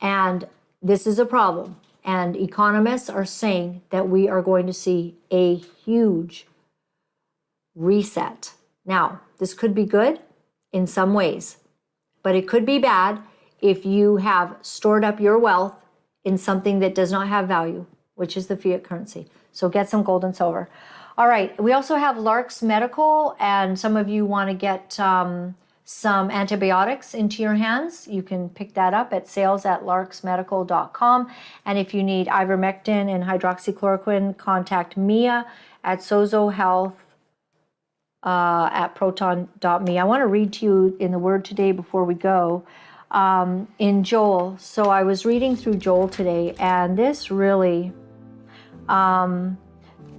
Speaker 1: And this is a problem. And economists are saying that we are going to see a huge reset. Now, this could be good in some ways, but it could be bad if you have stored up your wealth in something that does not have value, which is the fiat currency. So get some gold and silver. All right, we also have Lark's Medical, and some of you want to get some antibiotics into your hands. You can pick that up at sales@larksmedical.com. And if you need Ivermectin and Hydroxychloroquine, contact Mia at SozoHealth at proton.me. I want to read to you in the Word today before we go. In Joel. So I was reading through Joel today, and this really,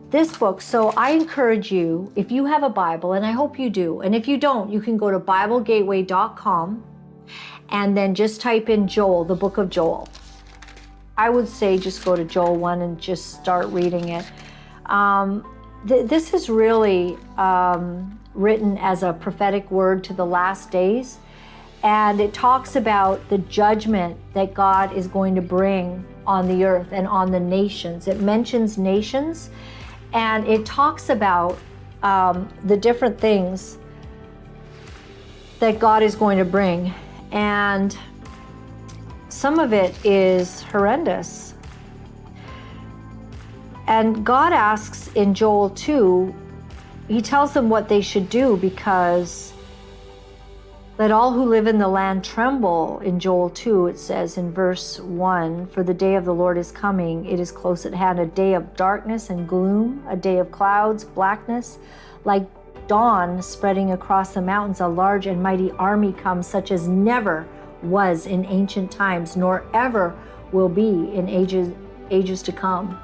Speaker 1: this book, so I encourage you, if you have a Bible, and I hope you do, and if you don't, you can go to BibleGateway.com and then just type in Joel, the book of Joel. I would say just go to Joel 1 and just start reading it. This is really written as a prophetic word to the last days. And it talks about the judgment that God is going to bring on the earth and on the nations. It mentions nations, and it talks about the different things that God is going to bring. And some of it is horrendous. And God asks in Joel 2, he tells them what they should do, because let all who live in the land tremble. In Joel 2, it says in verse 1, for the day of the Lord is coming. It is close at hand, a day of darkness and gloom, a day of clouds, blackness, like dawn spreading across the mountains. A large and mighty army comes, such as never was in ancient times, nor ever will be in ages to come.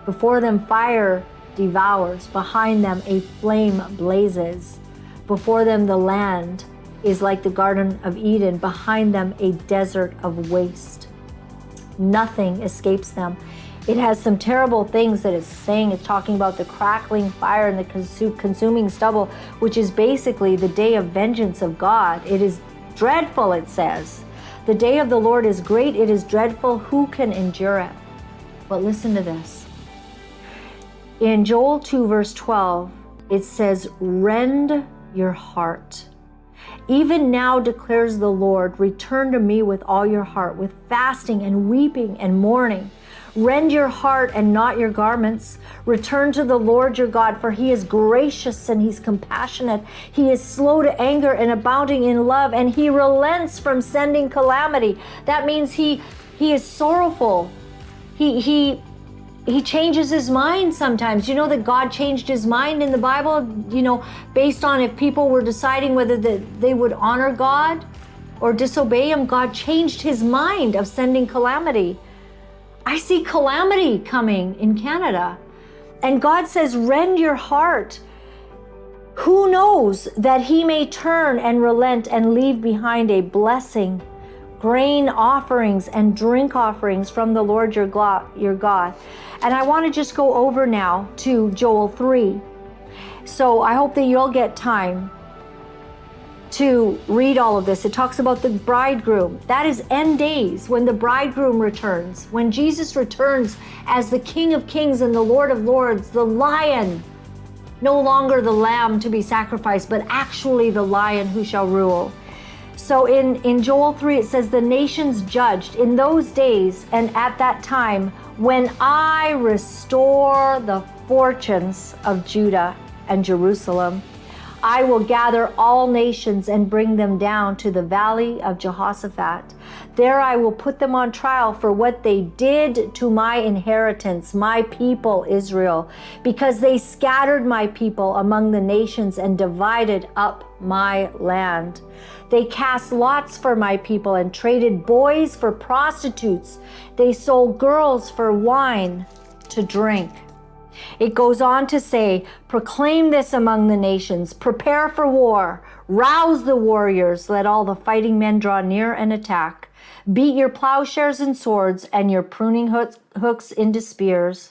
Speaker 1: Before them fire devours, behind them a flame blazes. Before them the land is like the Garden of Eden, behind them a desert of waste. Nothing escapes them. It has some terrible things that it's saying. It's talking about the crackling fire and the consuming stubble, which is basically the day of vengeance of God. It is dreadful, it says. The day of the Lord is great, it is dreadful, who can endure it? But listen to this. In Joel 2 verse 12, it says, rend your heart. Even now declares the Lord, return to me with all your heart, with fasting and weeping and mourning. Rend your heart and not your garments. Return to the Lord your God, for he is gracious and he's compassionate. He is slow to anger and abounding in love, and he relents from sending calamity. That means he is sorrowful. He changes his mind sometimes. You know that God changed his mind in the Bible, based on if people were deciding whether they would honor God or disobey him. God changed his mind of sending calamity. I see calamity coming in Canada. And God says, rend your heart. Who knows that he may turn and relent and leave behind a blessing, grain offerings and drink offerings from the Lord your God. And I want to just go over now to Joel 3. So I hope that you'll get time to read all of this. It talks about the bridegroom. That is end days, when the bridegroom returns, when Jesus returns as the King of Kings and the Lord of Lords, the lion, no longer the lamb to be sacrificed, but actually the lion who shall rule. So in Joel 3, it says, the nations judged in those days and at that time when I restore the fortunes of Judah and Jerusalem. I will gather all nations and bring them down to the valley of Jehoshaphat. There I will put them on trial for what they did to my inheritance, my people Israel, because they scattered my people among the nations and divided up my land. They cast lots for my people and traded boys for prostitutes. They sold girls for wine to drink. It goes on to say, proclaim this among the nations, prepare for war, rouse the warriors, let all the fighting men draw near and attack. Beat your plowshares and swords and your pruning hooks into spears.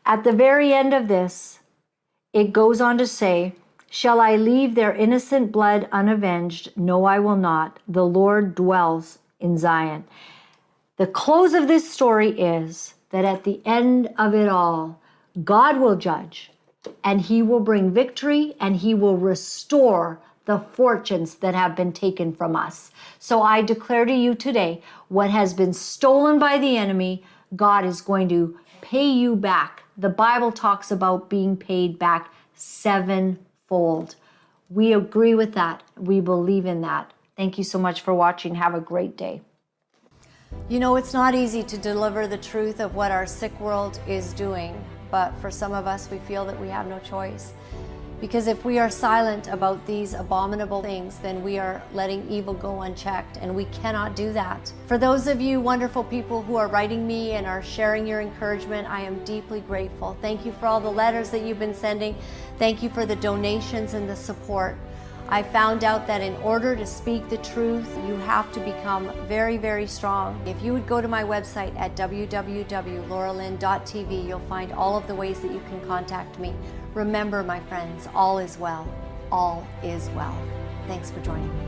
Speaker 1: At the very end of this, it goes on to say, shall I leave their innocent blood unavenged? No, I will not. The Lord dwells in Zion. The close of this story is that at the end of it all, God will judge, and he will bring victory, and he will restore the fortunes that have been taken from us. So I declare to you today, what has been stolen by the enemy, God is going to pay you back. The Bible talks about being paid back sevenfold. We agree with that. We believe in that. Thank you so much for watching. Have a great day. You know, it's not easy to deliver the truth of what our sick world is doing. But for some of us, we feel that we have no choice. Because if we are silent about these abominable things, then we are letting evil go unchecked, and we cannot do that. For those of you wonderful people who are writing me and are sharing your encouragement, I am deeply grateful. Thank you for all the letters that you've been sending. Thank you for the donations and the support. I found out that in order to speak the truth, you have to become very, very strong. If you would go to my website at www.laura-lynn.tv, you'll find all of the ways that you can contact me. Remember, my friends, all is well. All is well. Thanks for joining me.